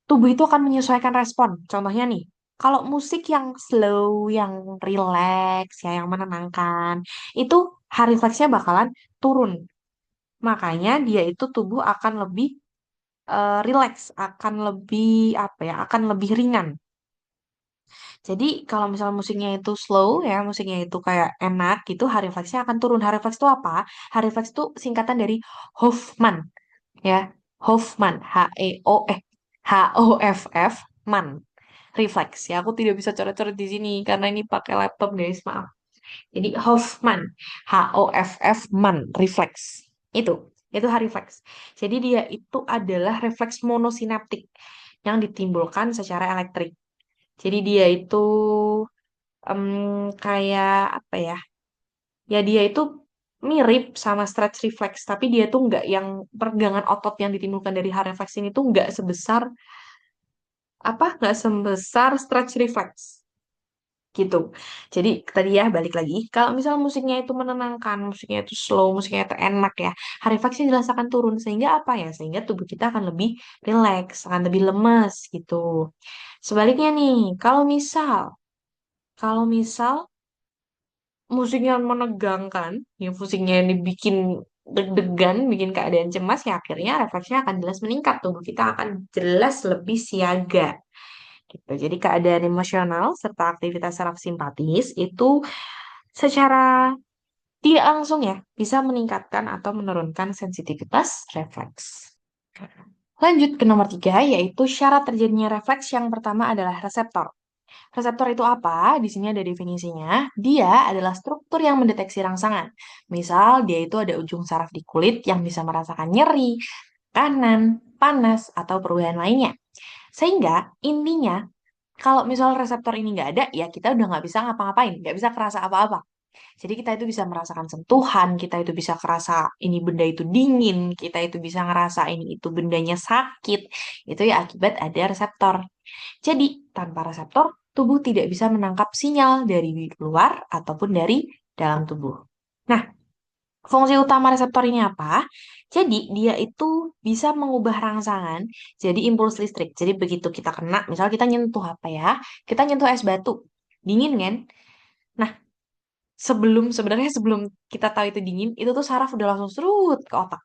Speaker 1: tubuh itu akan menyesuaikan respon. Contohnya nih, kalau musik yang slow, yang relax, ya, yang menenangkan, itu H refleksnya bakalan turun. Makanya dia itu tubuh akan lebih relax, akan lebih apa ya, akan lebih ringan. Jadi kalau misalnya musiknya itu slow ya, musiknya itu kayak enak gitu, H refleksnya akan turun. H refleks itu apa? H refleks itu singkatan dari Hoffman ya. Hoffman, H O F F man. Refleks ya. Aku tidak bisa coret-coret di sini karena ini pakai laptop guys, maaf. Jadi Hoffman, H O F F man, refleks. Itu, itu H refleks. Jadi dia itu adalah refleks monosinaptik yang ditimbulkan secara elektrik. Jadi dia itu kayak apa ya? Ya dia itu mirip sama stretch reflex, tapi dia tuh nggak yang pergangan otot yang ditimbulkan dari H reflex ini tuh nggak sebesar apa? Nggak sebesar stretch reflex gitu. Jadi tadi ya balik lagi, kalau misal musiknya itu menenangkan, musiknya itu slow, musiknya itu enak ya, H refleksnya jelas akan turun sehingga apa ya? Sehingga tubuh kita akan lebih rileks, akan lebih lemes gitu. Sebaliknya nih, kalau misal musiknya menegangkan, ya musiknya ini bikin deg-degan, bikin keadaan cemas, ya akhirnya refleksnya akan jelas meningkat, tubuh kita akan jelas lebih siaga. Gitu. Jadi keadaan emosional serta aktivitas saraf simpatis itu secara tidak langsung ya bisa meningkatkan atau menurunkan sensitivitas refleks. Lanjut ke nomor tiga, yaitu syarat terjadinya refleks yang pertama adalah reseptor. Reseptor itu apa? Di sini ada definisinya. Dia adalah struktur yang mendeteksi rangsangan. Misal, dia itu ada ujung saraf di kulit yang bisa merasakan nyeri, kanan, panas, atau perubahan lainnya. Sehingga intinya, kalau misal reseptor ini nggak ada, ya kita udah nggak bisa ngapa-ngapain, nggak bisa kerasa apa-apa. Jadi kita itu bisa merasakan sentuhan, kita itu bisa kerasa ini benda itu dingin, kita itu bisa ngerasa ini itu bendanya sakit. Itu ya akibat ada reseptor. Jadi, tanpa reseptor, tubuh tidak bisa menangkap sinyal dari luar ataupun dari dalam tubuh. Nah, fungsi utama reseptor ini apa? Jadi, dia itu bisa mengubah rangsangan jadi impuls listrik. Jadi, begitu kita kena, misal kita nyentuh apa ya? Kita nyentuh es batu. Dingin kan? Nah, sebenarnya sebelum kita tahu itu dingin, itu tuh saraf udah langsung serut ke otak.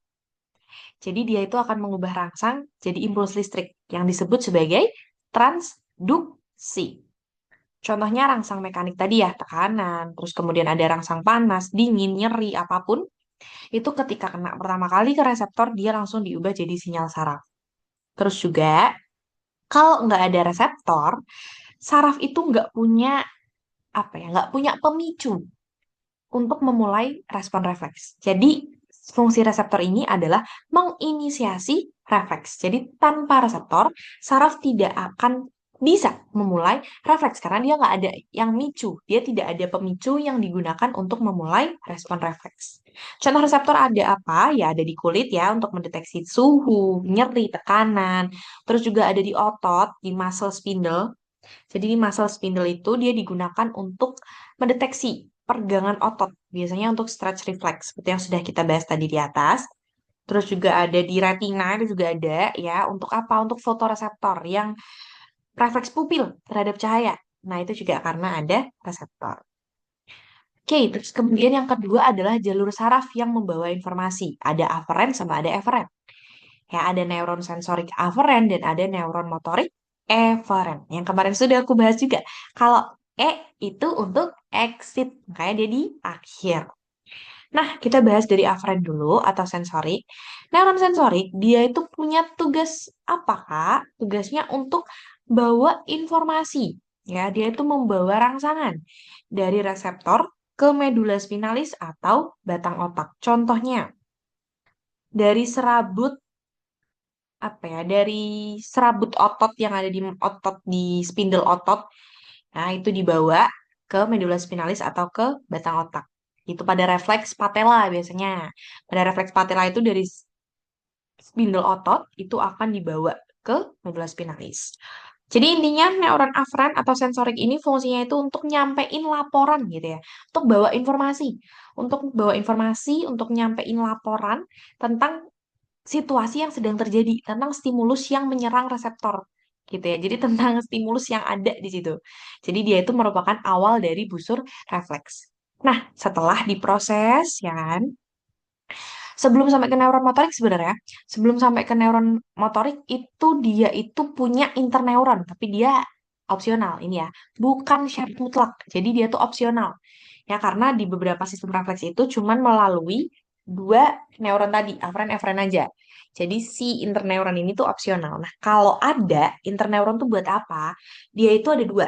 Speaker 1: Jadi, dia itu akan mengubah rangsang jadi impuls listrik yang disebut sebagai transduksi. Contohnya rangsang mekanik tadi ya, tekanan, terus kemudian ada rangsang panas, dingin, nyeri, apapun. Itu ketika kena pertama kali ke reseptor, dia langsung diubah jadi sinyal saraf. Terus juga, kalau nggak ada reseptor, saraf itu nggak punya, apa ya, nggak punya pemicu untuk memulai respon refleks. Jadi, fungsi reseptor ini adalah menginisiasi refleks. Jadi, tanpa reseptor, saraf tidak akan bisa memulai refleks karena dia nggak ada yang micu. Dia tidak ada pemicu yang digunakan untuk memulai respon refleks. Contoh reseptor ada apa? Ya ada di kulit ya untuk mendeteksi suhu, nyeri, tekanan. Terus juga ada di otot, di muscle spindle. Jadi di muscle spindle itu dia digunakan untuk mendeteksi pergangan otot. biasanya untuk stretch reflex, seperti yang sudah kita bahas tadi di atas. Terus juga ada di retina, itu juga ada ya. Untuk apa? Untuk fotoreseptor yang refleks pupil terhadap cahaya. Nah, itu juga karena ada reseptor. Oke, terus kemudian yang kedua adalah jalur saraf yang membawa informasi. Ada aferen sama ada eferen. Ya, ada neuron sensorik aferen dan ada neuron motorik eferen. Yang kemarin sudah aku bahas juga. Kalau E itu untuk exit, makanya dia di akhir. Nah, kita bahas dari aferen dulu atau sensorik. Neuron sensorik, dia itu punya tugas apa, Kak? Tugasnya untuk bawa informasi. Ya, dia itu membawa rangsangan dari reseptor ke medula spinalis atau batang otak. Contohnya, dari serabut apa ya? Dari serabut otot yang ada di otot di spindle otot. Nah, itu dibawa ke medula spinalis atau ke batang otak. Itu pada refleks patella biasanya. Pada refleks patella itu dari spindle otot itu akan dibawa ke medula spinalis. Jadi intinya neuron aferen atau sensorik ini fungsinya itu untuk nyampein laporan gitu ya. Untuk bawa informasi. Untuk bawa informasi, untuk nyampein laporan tentang situasi yang sedang terjadi, tentang stimulus yang menyerang reseptor gitu ya. Jadi tentang stimulus yang ada di situ. Jadi dia itu merupakan awal dari busur refleks. Nah, setelah diproses ya kan, sebelum sampai ke neuron motorik sebenarnya, sebelum sampai ke neuron motorik itu dia itu punya interneuron, tapi dia opsional ini ya, bukan syarat mutlak. Jadi dia tuh opsional. Ya karena di beberapa sistem refleksi itu cuman melalui dua neuron tadi, aferen eferen aja. Jadi si interneuron ini tuh opsional. Nah, kalau ada interneuron tuh buat apa? Dia itu ada dua.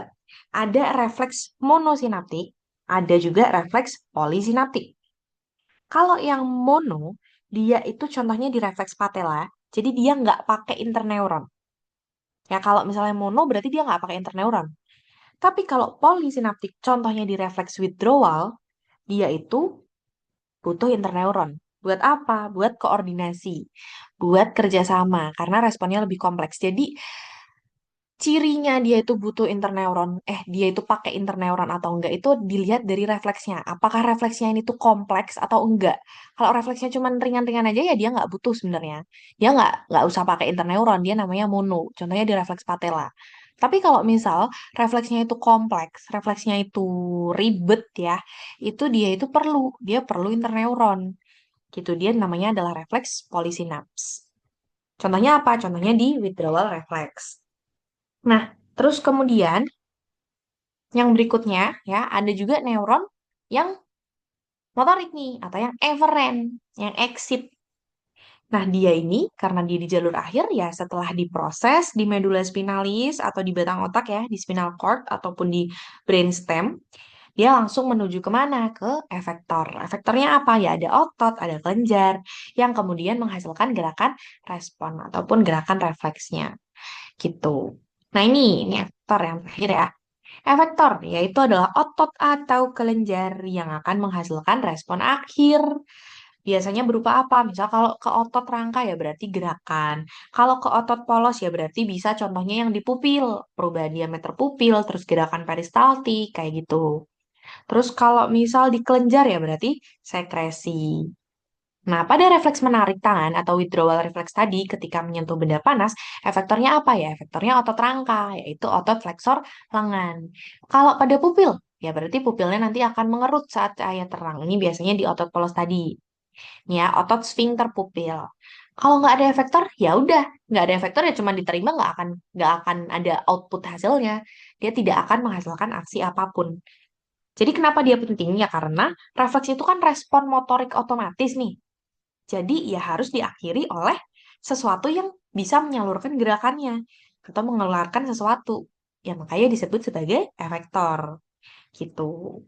Speaker 1: Ada refleks monosinaptik, ada juga refleks polisinaptik. Kalau yang mono, dia itu contohnya di refleks patella, jadi dia nggak pakai interneuron. Ya, kalau misalnya mono berarti dia nggak pakai interneuron. Tapi kalau polisinaptik, contohnya di refleks withdrawal, dia itu butuh interneuron. Buat apa? Buat koordinasi, buat kerjasama, karena responnya lebih kompleks. Jadi cirinya dia itu butuh interneuron, dia itu pakai interneuron atau enggak itu dilihat dari refleksnya. Apakah refleksnya ini tuh kompleks atau enggak? Kalau refleksnya cuma ringan-ringan aja ya dia nggak butuh sebenarnya. Dia nggak usah pakai interneuron, dia namanya mono. Contohnya di refleks patella. Tapi kalau misal refleksnya itu kompleks, refleksnya itu ribet ya, itu dia perlu interneuron. Gitu dia namanya adalah refleks polysynapse. Contohnya apa? Contohnya di withdrawal reflex. Nah, terus kemudian yang berikutnya ya ada juga neuron yang motorik nih atau yang eferen, yang exit. Nah, dia ini karena dia di jalur akhir ya setelah diproses di medula spinalis atau di batang otak ya, di spinal cord ataupun di brainstem, dia langsung menuju kemana? Ke efektor. Efektornya apa? Ya ada otot, ada kelenjar yang kemudian menghasilkan gerakan respon ataupun gerakan refleksnya gitu. Nah, ini efektor yang terakhir ya. Efektor yaitu adalah otot atau kelenjar yang akan menghasilkan respon akhir. Biasanya berupa apa? Misal kalau ke otot rangka ya berarti gerakan. Kalau ke otot polos ya berarti bisa contohnya yang di pupil, perubahan diameter pupil, terus gerakan peristaltik kayak gitu. Terus kalau misal di kelenjar ya berarti sekresi. Nah, pada refleks menarik tangan atau withdrawal refleks tadi ketika menyentuh benda panas, efektornya apa ya? Efektornya otot rangka, yaitu otot flexor lengan. Kalau pada pupil, ya berarti pupilnya nanti akan mengerut saat cahaya terang. Ini biasanya di otot polos tadi. Ya, otot sphincter pupil. Kalau nggak ada efektor, ya udah, nggak ada efektor ya cuma diterima nggak akan ada output hasilnya. Dia tidak akan menghasilkan aksi apapun. Jadi kenapa dia penting? Ya karena refleks itu kan respon motorik otomatis nih. Jadi ya harus diakhiri oleh sesuatu yang bisa menyalurkan gerakannya atau mengeluarkan sesuatu. Ya makanya disebut sebagai efektor gitu.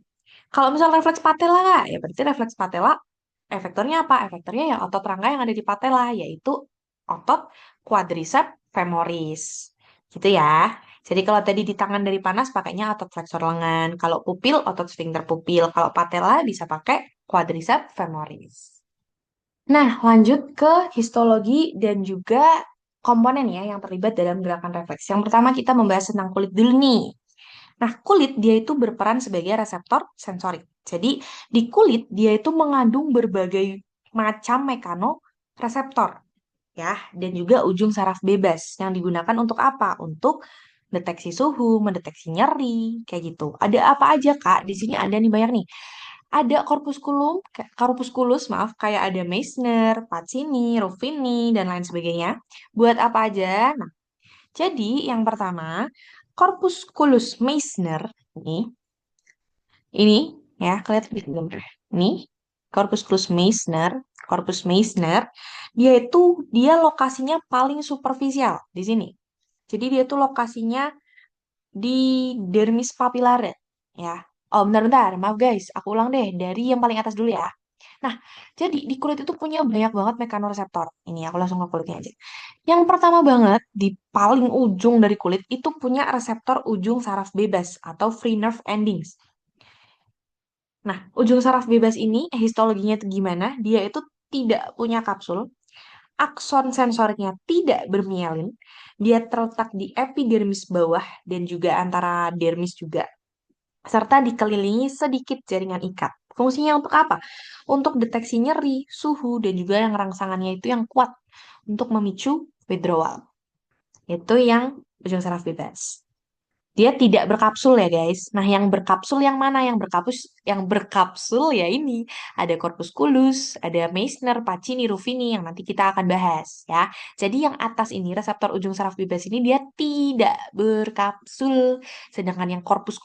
Speaker 1: Kalau misal refleks patella, ya berarti refleks patella efektornya apa? Efektornya ya otot rangka yang ada di patella, yaitu otot quadricep femoris. Gitu ya. Jadi kalau tadi di tangan dari panas pakainya otot flexor lengan. Kalau pupil, otot sphincter pupil. Kalau patella bisa pakai quadricep femoris. Nah, lanjut ke histologi dan juga komponen ya yang terlibat dalam gerakan refleks. Yang pertama kita membahas tentang kulit dulu nih. Nah, kulit dia itu berperan sebagai reseptor sensorik. Jadi di kulit dia itu mengandung berbagai macam mekanoreseptor ya, dan juga ujung saraf bebas yang digunakan untuk apa? Untuk deteksi suhu, mendeteksi nyeri, kayak gitu. Ada apa aja, Kak? Di sini ada nih banyak nih. Ada corpusculus, maaf, kayak ada Meissner, Pacini, Ruffini, dan lain sebagainya. Buat apa aja? Nah, jadi yang pertama, Corpusculus Meissner ini ya, kelihatan di gambar. Ini Corpus Meissner, dia lokasinya paling superficial di sini. Jadi dia tuh lokasinya di dermis papillare ya. Oh, bentar-bentar, maaf guys, aku ulang deh dari yang paling atas dulu ya. Nah, jadi di kulit itu punya banyak banget mekanoreseptor. Ini aku langsung ke kulitnya aja. Yang pertama banget, di paling ujung dari kulit itu punya reseptor ujung saraf bebas atau free nerve endings. Nah, ujung saraf bebas ini histologinya itu gimana? Dia itu tidak punya kapsul, akson sensoriknya tidak bermielin, dia terletak di epidermis bawah dan juga antara dermis juga, serta dikelilingi sedikit jaringan ikat. Fungsinya untuk apa? Untuk deteksi nyeri, suhu, dan juga yang rangsangannya itu yang kuat untuk memicu withdrawal. Itu yang ujung saraf bebas. Dia tidak berkapsul ya guys. Nah, yang berkapsul yang mana? Yang berkapsul ya ini. Ada corpusculus, ada Meissner, Pacini, Ruffini yang nanti kita akan bahas ya. Jadi yang atas ini reseptor ujung saraf bebas ini dia tidak berkapsul. Sedangkan yang korpus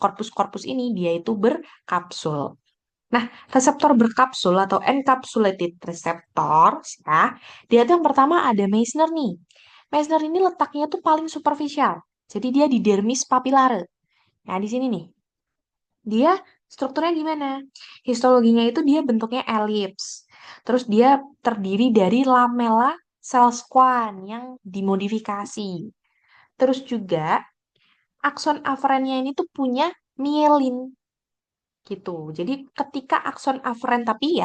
Speaker 1: ini dia itu berkapsul. Nah, reseptor berkapsul atau encapsulated receptors ya. Dia tuh yang pertama ada Meissner nih. Meissner ini letaknya tuh paling superficial. Jadi dia di dermis papillare. Nah, di sini nih. Dia strukturnya gimana? Histologinya itu dia bentuknya elips. Terus dia terdiri dari lamella sel squam yang dimodifikasi. Terus juga akson aferennya ini tuh punya mielin gitu. Jadi ketika akson aferen tapi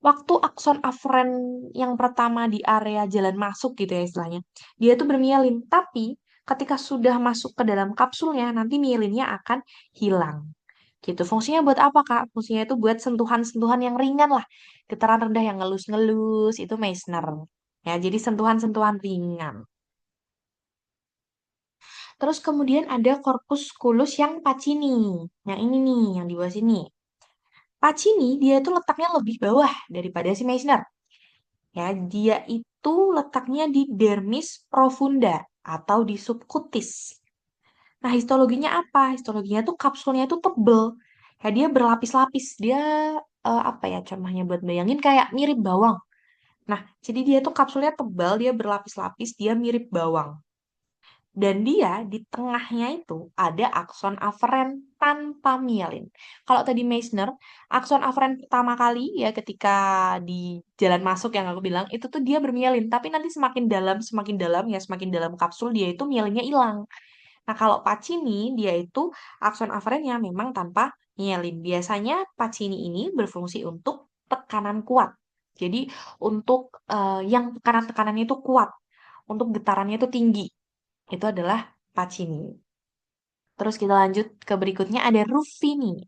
Speaker 1: waktu akson aferen yang pertama di area jalan masuk gitu ya istilahnya, dia itu bermielin. Tapi ketika sudah masuk ke dalam kapsulnya, nanti mielinnya akan hilang. Gitu. Fungsinya buat apa, Kak? Fungsinya itu buat sentuhan-sentuhan yang ringan lah. Getaran rendah yang ngelus-ngelus, itu Meissner. Ya, jadi sentuhan-sentuhan ringan. Terus kemudian ada corpusculus yang Pacini. Yang ini nih, yang di bawah sini. Pacini, dia itu letaknya lebih bawah daripada si Meissner. Ya, dia itu letaknya di dermis profunda atau di subkutis. Nah, histologinya apa? Histologinya tuh kapsulnya itu tebel. Ya, dia berlapis-lapis. Dia apa ya contohnya buat bayangin kayak mirip bawang. Nah, jadi dia tuh kapsulnya tebal, dia berlapis-lapis, dia mirip bawang. Dan dia di tengahnya itu ada akson aferen tanpa mielin. Kalau tadi Meissner, akson aferen pertama kali ya ketika di jalan masuk yang aku bilang, itu tuh dia bermielin. Tapi nanti semakin dalam ya semakin dalam kapsul dia itu mielinnya hilang. Nah, kalau Pacini, dia itu akson aferennya memang tanpa mielin. Biasanya Pacini ini berfungsi untuk tekanan kuat. Jadi, untuk yang tekanan-tekanannya itu kuat, untuk getarannya itu tinggi. Itu adalah Pacini. Terus kita lanjut ke berikutnya ada Ruffini.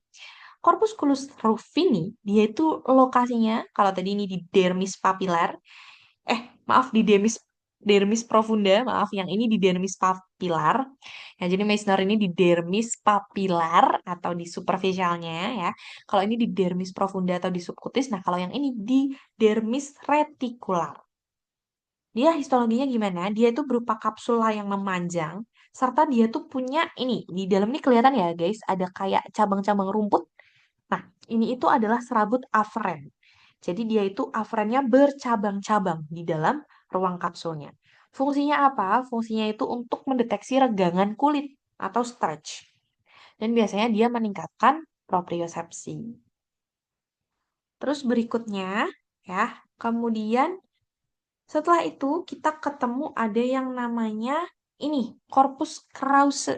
Speaker 1: Corpusculus ruffini, dia itu lokasinya, kalau tadi ini di dermis papilar, maaf di dermis profunda, maaf yang ini di dermis papilar. Ya, jadi Meissner ini di dermis papilar atau di superficialnya ya. Kalau ini di dermis profunda atau di subkutis. Nah, kalau yang ini di dermis retikular. Dia histologinya gimana? Dia itu berupa kapsula yang memanjang serta dia tuh punya ini di dalam ini kelihatan ya guys, ada kayak cabang-cabang rumput. Nah, ini itu adalah serabut aferen. Jadi dia itu aferennya bercabang-cabang di dalam ruang kapsulnya. Fungsinya apa? Fungsinya itu untuk mendeteksi regangan kulit atau stretch. Dan biasanya dia meningkatkan propriosepsi. Terus berikutnya, ya, kemudian setelah itu kita ketemu ada yang namanya ini, corpus krause.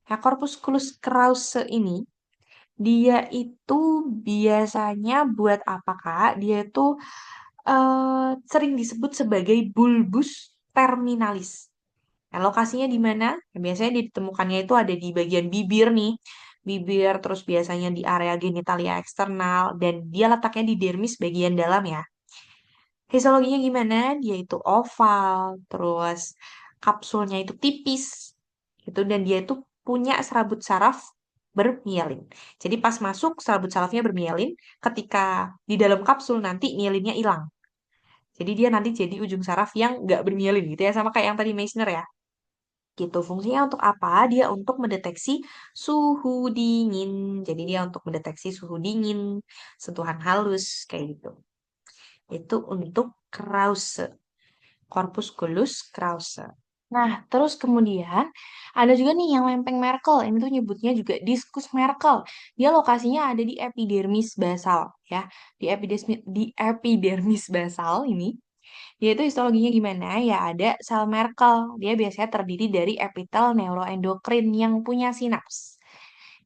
Speaker 1: Nah, corpusculus krause ini dia itu biasanya buat apa, Kak? Dia itu sering disebut sebagai bulbus terminalis. Nah, lokasinya di mana? Nah, biasanya ditemukannya itu ada di bagian bibir nih. bibir, terus biasanya di area genitalia eksternal, dan dia letaknya di dermis bagian dalam ya. Histologinya gimana? Dia itu oval, terus kapsulnya itu tipis, gitu, dan dia itu punya serabut saraf bermielin. Jadi pas masuk serabut sarafnya bermielin, ketika di dalam kapsul nanti mielinnya hilang. Jadi dia nanti jadi ujung saraf yang nggak bermielin gitu ya, sama kayak yang tadi Meissner ya. Gitu. Fungsinya untuk apa? Dia untuk mendeteksi suhu dingin. Jadi dia untuk mendeteksi suhu dingin, sentuhan halus, kayak gitu. Itu untuk Krause, Corpusculus Krause. Nah, terus kemudian ada juga nih yang lempeng Merkel. Ini tuh nyebutnya juga diskus Merkel. Dia lokasinya ada di epidermis basal ya. Di epidermis basal ini. Dia itu histologinya gimana? Ya ada sel Merkel. Dia biasanya terdiri dari epitel neuroendokrin yang punya sinaps.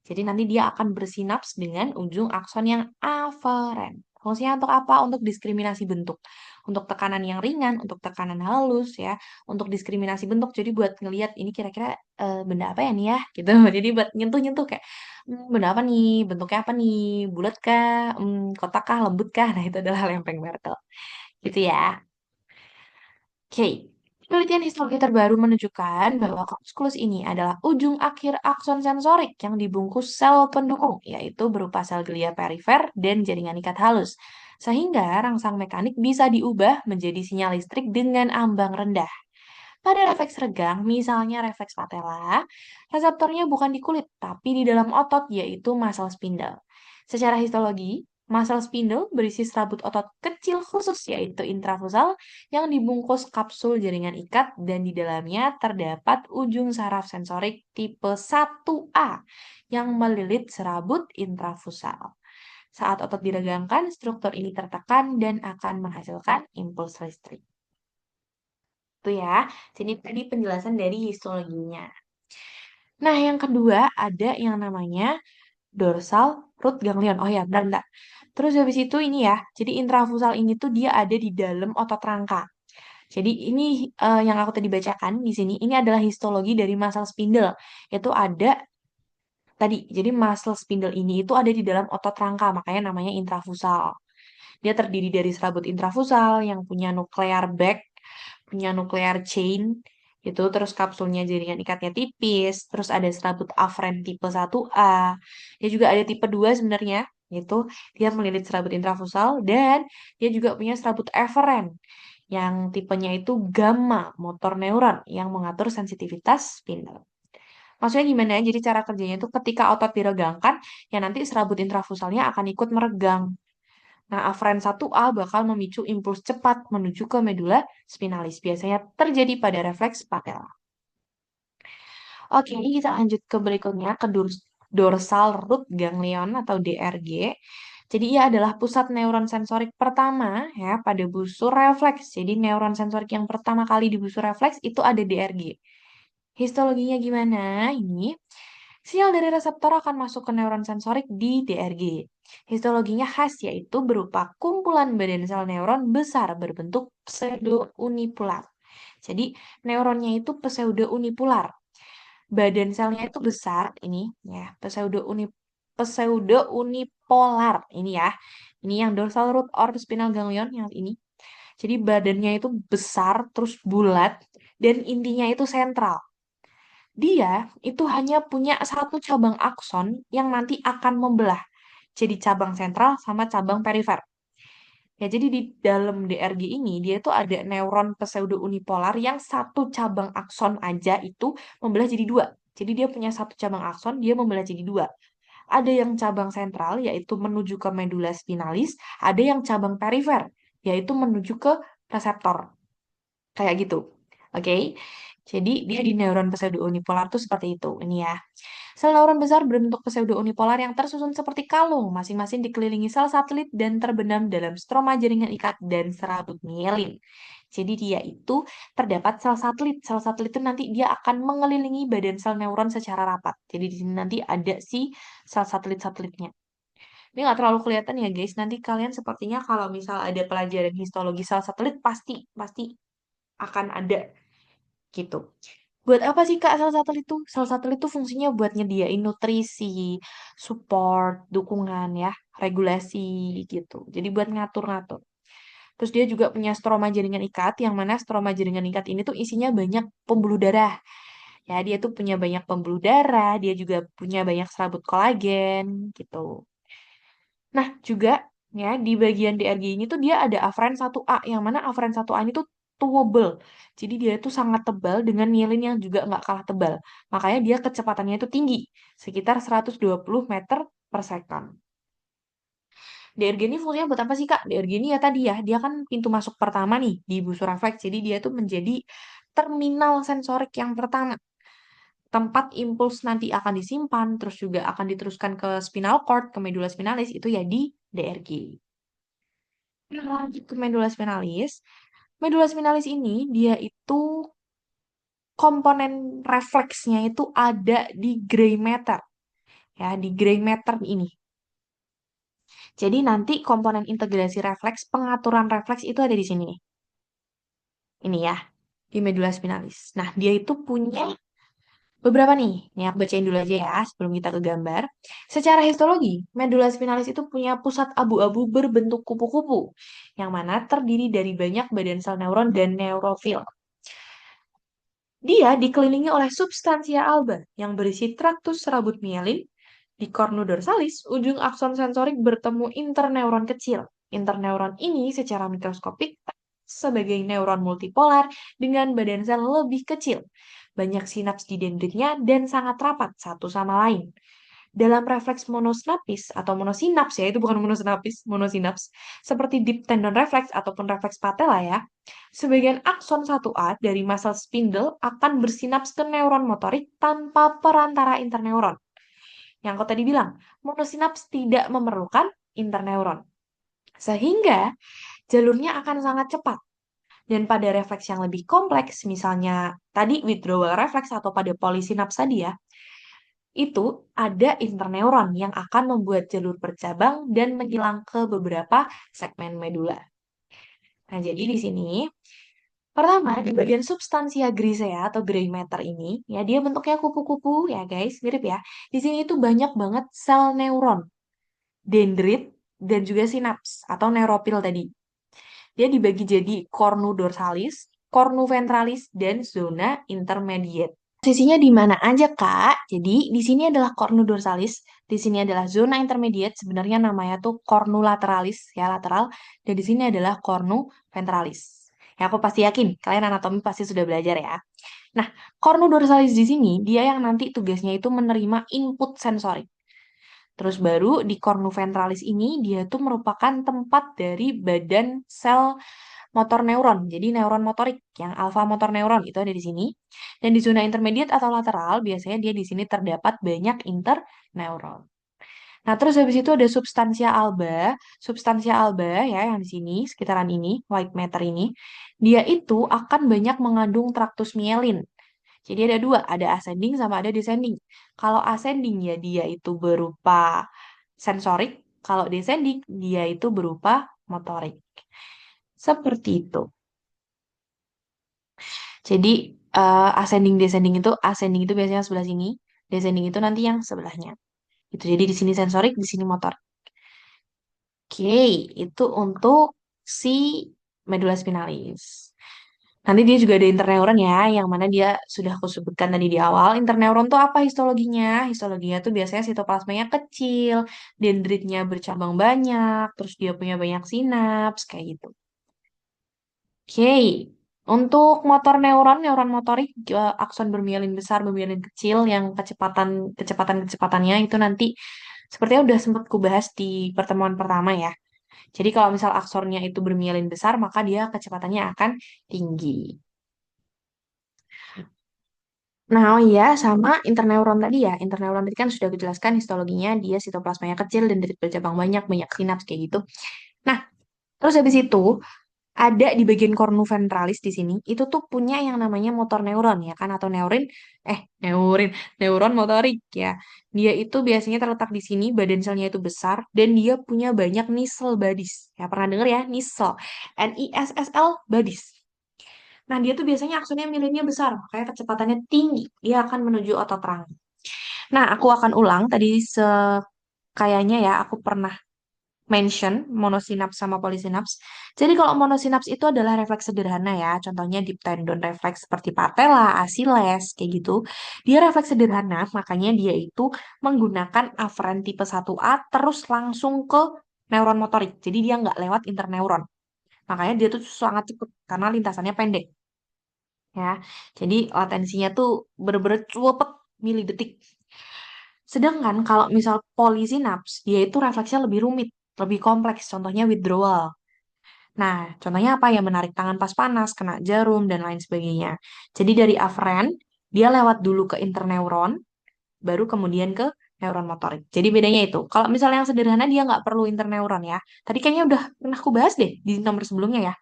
Speaker 1: Jadi nanti dia akan bersinaps dengan ujung akson yang aferen. Fungsinya untuk apa? Untuk diskriminasi bentuk. Untuk tekanan yang ringan, untuk tekanan halus ya, untuk diskriminasi bentuk. Jadi buat ngelihat ini kira-kira benda apa ya nih ya, gitu. Jadi buat nyentuh-nyentuh kayak benda apa nih, bentuknya apa nih, bulat kah, kotak kah, lembut kah. Nah, itu adalah lempeng Merkel. Gitu ya. Oke, penelitian histologi terbaru menunjukkan bahwa korpuskulus ini adalah ujung akhir akson sensorik yang dibungkus sel pendukung, yaitu berupa sel glia perifer dan jaringan ikat halus. Sehingga rangsang mekanik bisa diubah menjadi sinyal listrik dengan ambang rendah. Pada refleks regang, misalnya refleks patella, reseptornya bukan di kulit, tapi di dalam otot, yaitu muscle spindle. Secara histologi, muscle spindle berisi serabut otot kecil khusus, yaitu intrafusal, yang dibungkus kapsul jaringan ikat, dan di dalamnya terdapat ujung saraf sensorik tipe 1A yang melilit serabut intrafusal. Saat otot diregangkan, struktur ini tertekan dan akan menghasilkan impuls listrik. Itu ya. Jadi tadi penjelasan dari histologinya. Nah, yang kedua ada yang namanya dorsal root ganglion. Oh ya, bentar, bentar. Terus habis itu ini ya. Jadi intrafusal ini tuh dia ada di dalam otot rangka. Jadi ini yang aku tadi bacakan di sini ini adalah histologi dari muscle spindle. Itu ada tadi. Jadi muscle spindle ini itu ada di dalam otot rangka, makanya namanya intrafusal. Dia terdiri dari serabut intrafusal yang punya nuklear bag, punya nuklear chain, gitu. Terus kapsulnya jaringan ikatnya tipis, terus ada serabut aferen tipe 1A. Dia juga ada tipe 2 sebenarnya, gitu. Dia melilit serabut intrafusal dan dia juga punya serabut eferen yang tipenya itu gamma motor neuron yang mengatur sensitivitas spindle. Maksudnya gimana? Jadi cara kerjanya itu ketika otot diregangkan, ya nanti serabut intrafusalnya akan ikut meregang. Nah, aferen 1A bakal memicu impuls cepat menuju ke medula spinalis. Biasanya terjadi pada refleks patella. Oke, ini kita lanjut ke berikutnya, ke dorsal root ganglion atau DRG. Jadi ia adalah pusat neuron sensorik pertama ya pada busur refleks. Jadi neuron sensorik yang pertama kali di busur refleks itu ada DRG. Histologinya gimana? Ini sinyal dari reseptor akan masuk ke neuron sensorik di DRG. Histologinya khas yaitu berupa kumpulan badan sel neuron besar berbentuk pseudo-unipolar. Jadi neuronnya itu pseudo-unipolar. Badan selnya itu besar ini ya, pseudo-unipolar ini ya. Ini yang dorsal root or spinal ganglion yang ini. Jadi badannya itu besar terus bulat dan intinya itu sentral. Dia itu hanya punya satu cabang akson yang nanti akan membelah. Jadi cabang sentral sama cabang perifer. Ya, jadi di dalam DRG ini dia itu ada neuron pseudo-unipolar yang satu cabang akson aja itu membelah jadi dua. Jadi dia punya satu cabang akson, dia membelah jadi dua. Ada yang cabang sentral, yaitu menuju ke medula spinalis. Ada yang cabang perifer, yaitu menuju ke reseptor. Kayak gitu. Oke? Jadi dia di neuron pseudo-unipolar tuh seperti itu. Ini ya. Sel neuron besar berbentuk pseudo-unipolar yang tersusun seperti kalung, masing-masing dikelilingi sel satelit dan terbenam dalam stroma jaringan ikat dan serabut mielin. Jadi dia itu terdapat sel satelit. Sel satelit itu nanti dia akan mengelilingi badan sel neuron secara rapat. Jadi di sini nanti ada si sel satelit-satelitnya. Ini nggak terlalu kelihatan ya guys. Nanti kalian sepertinya kalau misal ada pelajaran histologi sel satelit pasti pasti akan ada gitu. Buat apa sih Kak sel satelit itu? Sel satelit itu fungsinya buat nyediain nutrisi, support, dukungan ya, regulasi gitu. Jadi buat ngatur-ngatur. Terus dia juga punya stroma jaringan ikat, yang mana stroma jaringan ikat ini tuh isinya banyak pembuluh darah. Ya, dia tuh punya banyak pembuluh darah, dia juga punya banyak serabut kolagen gitu. Nah, juga ya di bagian DRG ini tuh dia ada aferen 1A, yang mana aferen 1A ini tuh tubable. Jadi dia itu sangat tebal dengan mielin yang juga nggak kalah tebal. Makanya dia kecepatannya itu tinggi, sekitar 120 meter per second. DRG ini fungsinya buat apa sih Kak? DRG ini ya tadi ya, dia kan pintu masuk pertama nih di busur refleks. Jadi dia tuh menjadi terminal sensorik yang pertama. Tempat impuls nanti akan disimpan, terus juga akan diteruskan ke spinal cord, ke medula spinalis, itu ya di DRG. Nah, lanjut ke medula spinalis. Medula spinalis ini dia itu komponen refleksnya itu ada di gray matter. Ya, di gray matter ini. Jadi nanti komponen integrasi refleks, pengaturan refleks itu ada di sini nih. Ini ya, di medula spinalis. Nah, dia itu punya beberapa nih. Nih aku bacain dulu aja ya sebelum kita ke gambar. Secara histologi, medula spinalis itu punya pusat abu-abu berbentuk kupu-kupu, yang mana terdiri dari banyak badan sel neuron dan neurofil. Dia dikelilingi oleh substansia alba yang berisi traktus serabut mielin. Di cornu dorsalis, ujung akson sensorik bertemu interneuron kecil. Interneuron ini secara mikroskopik sebagai neuron multipolar dengan badan sel lebih kecil. Banyak sinaps di dendritnya dan sangat rapat satu sama lain. Dalam refleks monosinapis atau monosinaps ya, itu bukan monosinapis, monosinaps, seperti deep tendon reflex ataupun refleks patella ya, sebagian akson 1A dari muscle spindle akan bersinaps ke neuron motorik tanpa perantara interneuron. Yang kau tadi bilang, monosinaps tidak memerlukan interneuron. Sehingga jalurnya akan sangat cepat. Dan pada refleks yang lebih kompleks, misalnya tadi withdrawal reflex atau pada polysinaps tadi ya, itu ada interneuron yang akan membuat jalur bercabang dan menghilang ke beberapa segmen medula. Nah, jadi di sini pertama di bagian substansia grisea atau gray matter ini, ya dia bentuknya kupu-kupu ya guys, mirip ya. Di sini itu banyak banget sel neuron, dendrit dan juga sinaps atau neuropil tadi. Dia dibagi jadi cornu dorsalis, cornu ventralis dan zona intermediate. Posisinya di mana aja, Kak? Jadi, di sini adalah cornu dorsalis, di sini adalah zona intermediate, sebenarnya namanya tuh cornu lateralis, ya lateral, dan di sini adalah cornu ventralis. Ya, aku pasti yakin kalian anatomi pasti sudah belajar ya. Nah, cornu dorsalis di sini dia yang nanti tugasnya itu menerima input sensorik. Terus baru di cornu ventralis ini dia tuh merupakan tempat dari badan sel motor neuron. Jadi neuron motorik yang alfa motor neuron itu ada di sini. Dan di zona intermediate atau lateral biasanya dia di sini terdapat banyak interneuron. Nah, terus habis itu ada substansia alba. Substansia alba ya yang di sini sekitaran ini, white matter ini, dia itu akan banyak mengandung traktus mielin. Jadi ada dua, ada ascending sama ada descending. Kalau ascending ya dia itu berupa sensorik, kalau descending dia itu berupa motorik. Seperti itu. Jadi ascending descending itu ascending itu biasanya sebelah sini, descending itu nanti yang sebelahnya. Itu jadi di sini sensorik, di sini motor. Oke, itu untuk si medulla spinalis. Nanti dia juga ada interneuron ya, yang mana dia sudah aku sebutkan tadi di awal. Interneuron tuh apa histologinya? Histologinya tuh biasanya sitoplasmanya kecil, dendritnya bercabang banyak, terus dia punya banyak sinaps, kayak gitu. Oke, untuk motor neuron, neuron motorik, akson bermielin besar, bermielin kecil, yang kecepatannya itu nanti sepertinya udah sempat kubahas di pertemuan pertama ya. Jadi kalau misal aksornya itu bermielin besar, maka dia kecepatannya akan tinggi. Nah, oh iya, sama interneuron tadi ya. Interneuron tadi kan sudah dijelaskan histologinya, dia sitoplasmanya kecil dan bercabang banyak, banyak sinaps kayak gitu. Nah, terus habis itu ada di bagian cornu ventralis di sini itu tuh punya yang namanya motor neuron ya kan atau neuron motorik ya. Dia itu biasanya terletak di sini, badan selnya itu besar dan dia punya banyak nisel bodies. Ya pernah dengar ya nisel, NISSL bodies. Nah, dia tuh biasanya aksonnya milimnya besar, makanya kecepatannya tinggi. Dia akan menuju otot rangka. Nah, aku akan ulang tadi kayaknya ya aku pernah mention monosinaps sama polysinaps. Jadi kalau monosinaps itu adalah refleks sederhana ya, contohnya deep tendon refleks seperti patella, Achilles, kayak gitu. Dia refleks sederhana, makanya dia itu menggunakan aferen tipe 1A terus langsung ke neuron motorik. Jadi dia nggak lewat interneuron. Makanya dia tuh sangat cepat karena lintasannya pendek ya. Jadi latensinya tuh bener-bener cepet milidetik. Sedangkan kalau misal polysinaps, dia itu refleksnya lebih rumit, lebih kompleks. Contohnya withdrawal. Nah, contohnya apa ya? Menarik tangan pas panas, kena jarum, dan lain sebagainya. Jadi dari aferen, dia lewat dulu ke interneuron, baru kemudian ke neuron motorik. Jadi bedanya itu. Kalau misalnya yang sederhana, dia nggak perlu interneuron ya. Tadi kayaknya udah pernah aku bahas deh di nomor sebelumnya ya.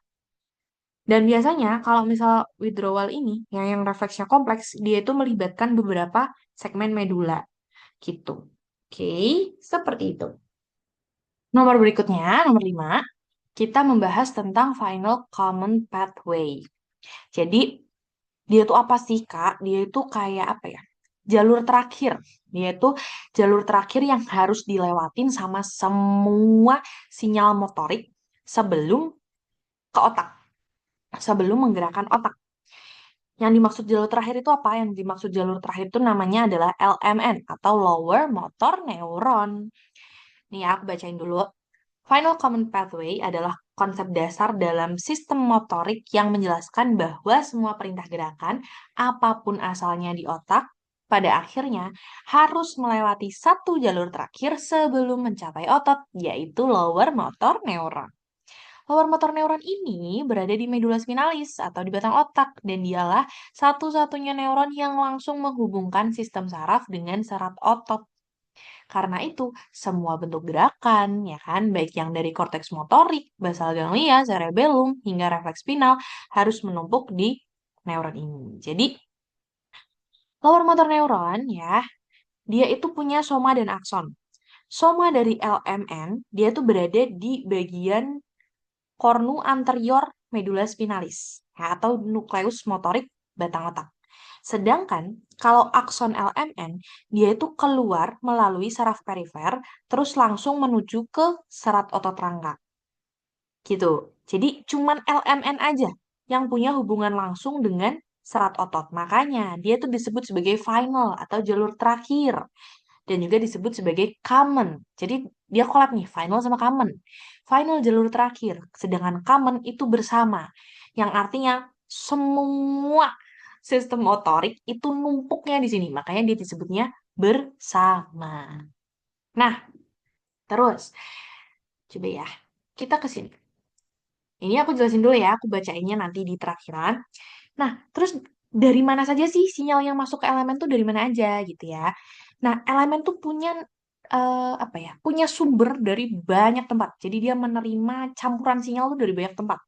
Speaker 1: Dan biasanya kalau misal withdrawal ini, yang refleksnya kompleks, dia itu melibatkan beberapa segmen medula gitu. Oke, seperti itu. Nomor berikutnya, nomor 5, kita membahas tentang final common pathway. Jadi, dia itu apa sih, Kak? Dia itu kayak apa ya? Jalur terakhir. Dia itu jalur terakhir yang harus dilewatin sama semua sinyal motorik sebelum ke otak, sebelum menggerakkan otak. Yang dimaksud jalur terakhir itu apa? Yang dimaksud jalur terakhir itu namanya adalah LMN atau Lower Motor Neuron. Nih ya, aku bacain dulu. Final Common Pathway adalah konsep dasar dalam sistem motorik yang menjelaskan bahwa semua perintah gerakan, apapun asalnya di otak, pada akhirnya harus melewati satu jalur terakhir sebelum mencapai otot, yaitu lower motor neuron. Lower motor neuron ini berada di medula spinalis atau di batang otak, dan dialah satu-satunya neuron yang langsung menghubungkan sistem saraf dengan serat otot. Karena itu, semua bentuk gerakan, ya kan, baik yang dari korteks motorik, basal ganglia, cerebellum, hingga refleks spinal, harus menumpuk di neuron ini. Jadi, lower motor neuron, ya, dia itu punya soma dan akson. Soma dari LMN, dia tuh berada di bagian cornu anterior medulla spinalis, ya, atau nukleus motorik batang otak. Sedangkan kalau akson LMN, dia itu keluar melalui saraf perifer, terus langsung menuju ke serat otot rangka. Gitu. Jadi cuman LMN aja yang punya hubungan langsung dengan serat otot. Makanya dia tuh disebut sebagai final atau jalur terakhir. Dan juga disebut sebagai common. Jadi dia collab nih, final sama common. Final jalur terakhir, sedangkan common itu bersama. Yang artinya semua sistem motorik itu numpuknya di sini. Makanya dia disebutnya bersama. Nah, terus coba ya, kita ke sini. Ini aku jelasin dulu ya, aku bacainnya nanti di terakhiran. Nah, terus dari mana saja sih sinyal yang masuk ke elemen tuh dari mana aja gitu ya. Nah, elemen tuh punya apa ya? Punya sumber dari banyak tempat. Jadi dia menerima campuran sinyal tuh dari banyak tempat.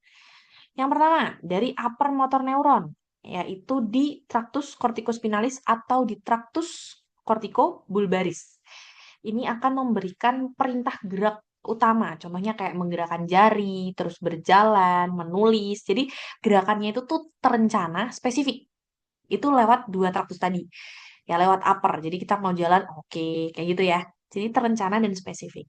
Speaker 1: Yang pertama, dari upper motor neuron, yaitu di tractus corticospinalis atau di tractus corticobulbaris. Ini akan memberikan perintah gerak utama, contohnya kayak menggerakkan jari, terus berjalan, menulis. Jadi gerakannya itu tuh terencana, spesifik. Itu lewat dua traktus tadi. Ya lewat upper. Jadi kita mau jalan, oke, kayak gitu ya. Jadi terencana dan spesifik.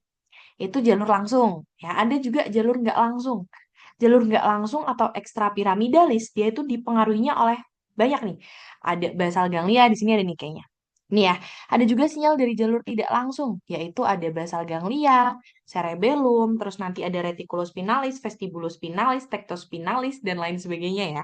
Speaker 1: Itu jalur langsung. Ya, ada juga jalur nggak langsung. Jalur nggak langsung atau ekstrapiramidalis, dia itu dipengaruhinya oleh banyak nih. Ada basal ganglia, di sini ada nih kayaknya. Nih ya, ada juga sinyal dari jalur tidak langsung, yaitu ada basal ganglia, cerebellum, terus nanti ada reticulospinalis, vestibulospinalis, tectospinalis, dan lain sebagainya ya.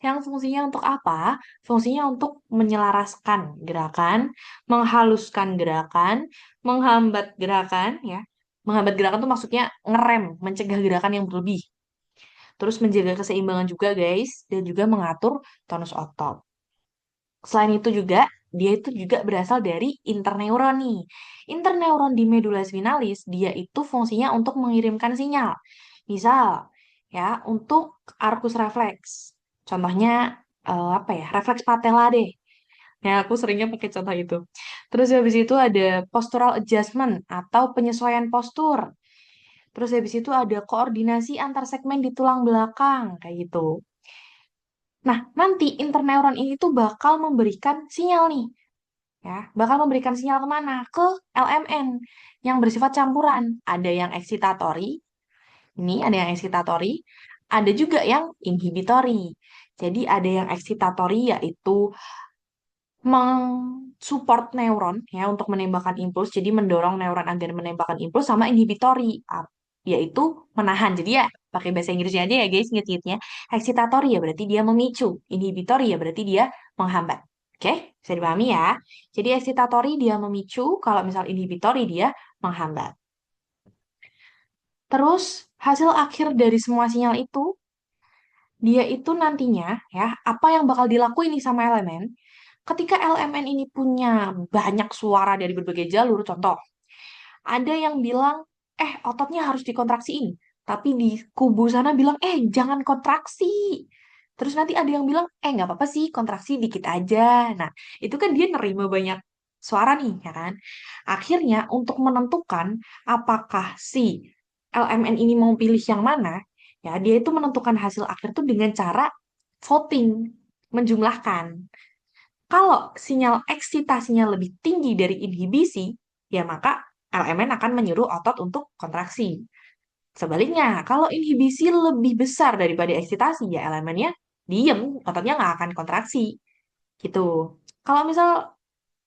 Speaker 1: Yang fungsinya untuk apa? Fungsinya untuk menyelaraskan gerakan, menghaluskan gerakan, menghambat gerakan, ya. Menghambat gerakan tuh maksudnya ngerem, mencegah gerakan yang berlebih. Terus menjaga keseimbangan juga guys, dan juga mengatur tonus otot. Selain itu juga, dia itu juga berasal dari interneuron nih. Interneuron di medulla spinalis, dia itu fungsinya untuk mengirimkan sinyal. Misal, ya, untuk arcus reflex. Contohnya, apa ya, refleks patella deh. Ya, aku seringnya pakai contoh itu. Terus habis itu ada postural adjustment atau penyesuaian postur. Terus habis itu ada koordinasi antar segmen di tulang belakang, kayak gitu. Nah, nanti interneuron ini tuh bakal memberikan sinyal nih, ya, bakal memberikan sinyal kemana? Ke LMN yang bersifat campuran. Ada yang eksitatori, ini ada yang eksitatori, ada juga yang inhibitori. Jadi ada yang eksitatori yaitu mensupport neuron ya untuk menembakkan impuls, jadi mendorong neuron agar menembakkan impuls sama inhibitori, yaitu menahan. Jadi ya pakai bahasa Inggrisnya aja ya guys, inget-ingetnya. Eksitatori ya berarti dia memicu, inhibitori ya berarti dia menghambat. Oke, bisa dipahami ya. Jadi eksitatori dia memicu, kalau misal inhibitori dia menghambat. Terus hasil akhir dari semua sinyal itu, dia itu nantinya ya apa yang bakal dilakuin nih sama elemen ketika elemen ini punya banyak suara dari berbagai jalur. Contoh, ada yang bilang, ototnya harus dikontraksiin. Tapi di kubu sana bilang, jangan kontraksi. Terus nanti ada yang bilang, nggak apa-apa sih, kontraksi dikit aja. Nah, itu kan dia nerima banyak suara nih, ya kan? Akhirnya, untuk menentukan apakah si elemen ini mau pilih yang mana, ya dia itu menentukan hasil akhir tuh dengan cara voting, menjumlahkan. Kalau sinyal eksitasinya lebih tinggi dari inhibisi, ya maka elemen akan menyuruh otot untuk kontraksi. Sebaliknya, kalau inhibisi lebih besar daripada eksitasi, ya elemennya diem, ototnya nggak akan kontraksi. Gitu. Kalau misal,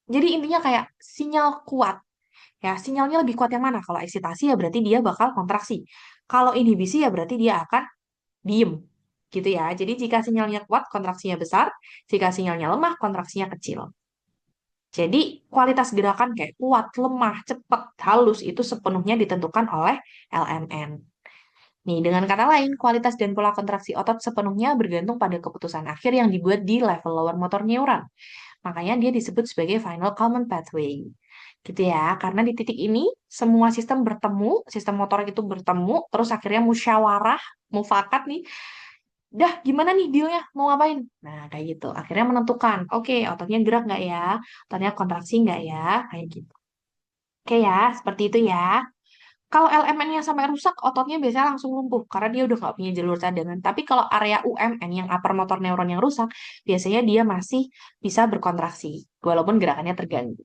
Speaker 1: jadi intinya kayak sinyal kuat, ya sinyalnya lebih kuat yang mana? Kalau eksitasi ya berarti dia bakal kontraksi. Kalau inhibisi ya berarti dia akan diem. Gitu ya. Jadi jika sinyalnya kuat, kontraksinya besar. Jika sinyalnya lemah, kontraksinya kecil. Jadi kualitas gerakan kayak kuat, lemah, cepat, halus itu sepenuhnya ditentukan oleh LMN. Nih, dengan kata lain, kualitas dan pola kontraksi otot sepenuhnya bergantung pada keputusan akhir yang dibuat di level lower motor neuron. Makanya dia disebut sebagai final common pathway. Gitu ya, karena di titik ini semua sistem bertemu, sistem motorik itu bertemu, terus akhirnya musyawarah, mufakat nih, dah gimana nih dealnya, mau ngapain? Nah, kayak gitu. Akhirnya menentukan, oke, ototnya gerak nggak ya? Ototnya kontraksi nggak ya? Kayak gitu. Oke ya, seperti itu ya. Kalau LMN-nya sampai rusak, ototnya biasanya langsung lumpuh karena dia udah nggak punya jalur cadangan. Tapi kalau area UMN yang upper motor neuron yang rusak, biasanya dia masih bisa berkontraksi walaupun gerakannya terganggu.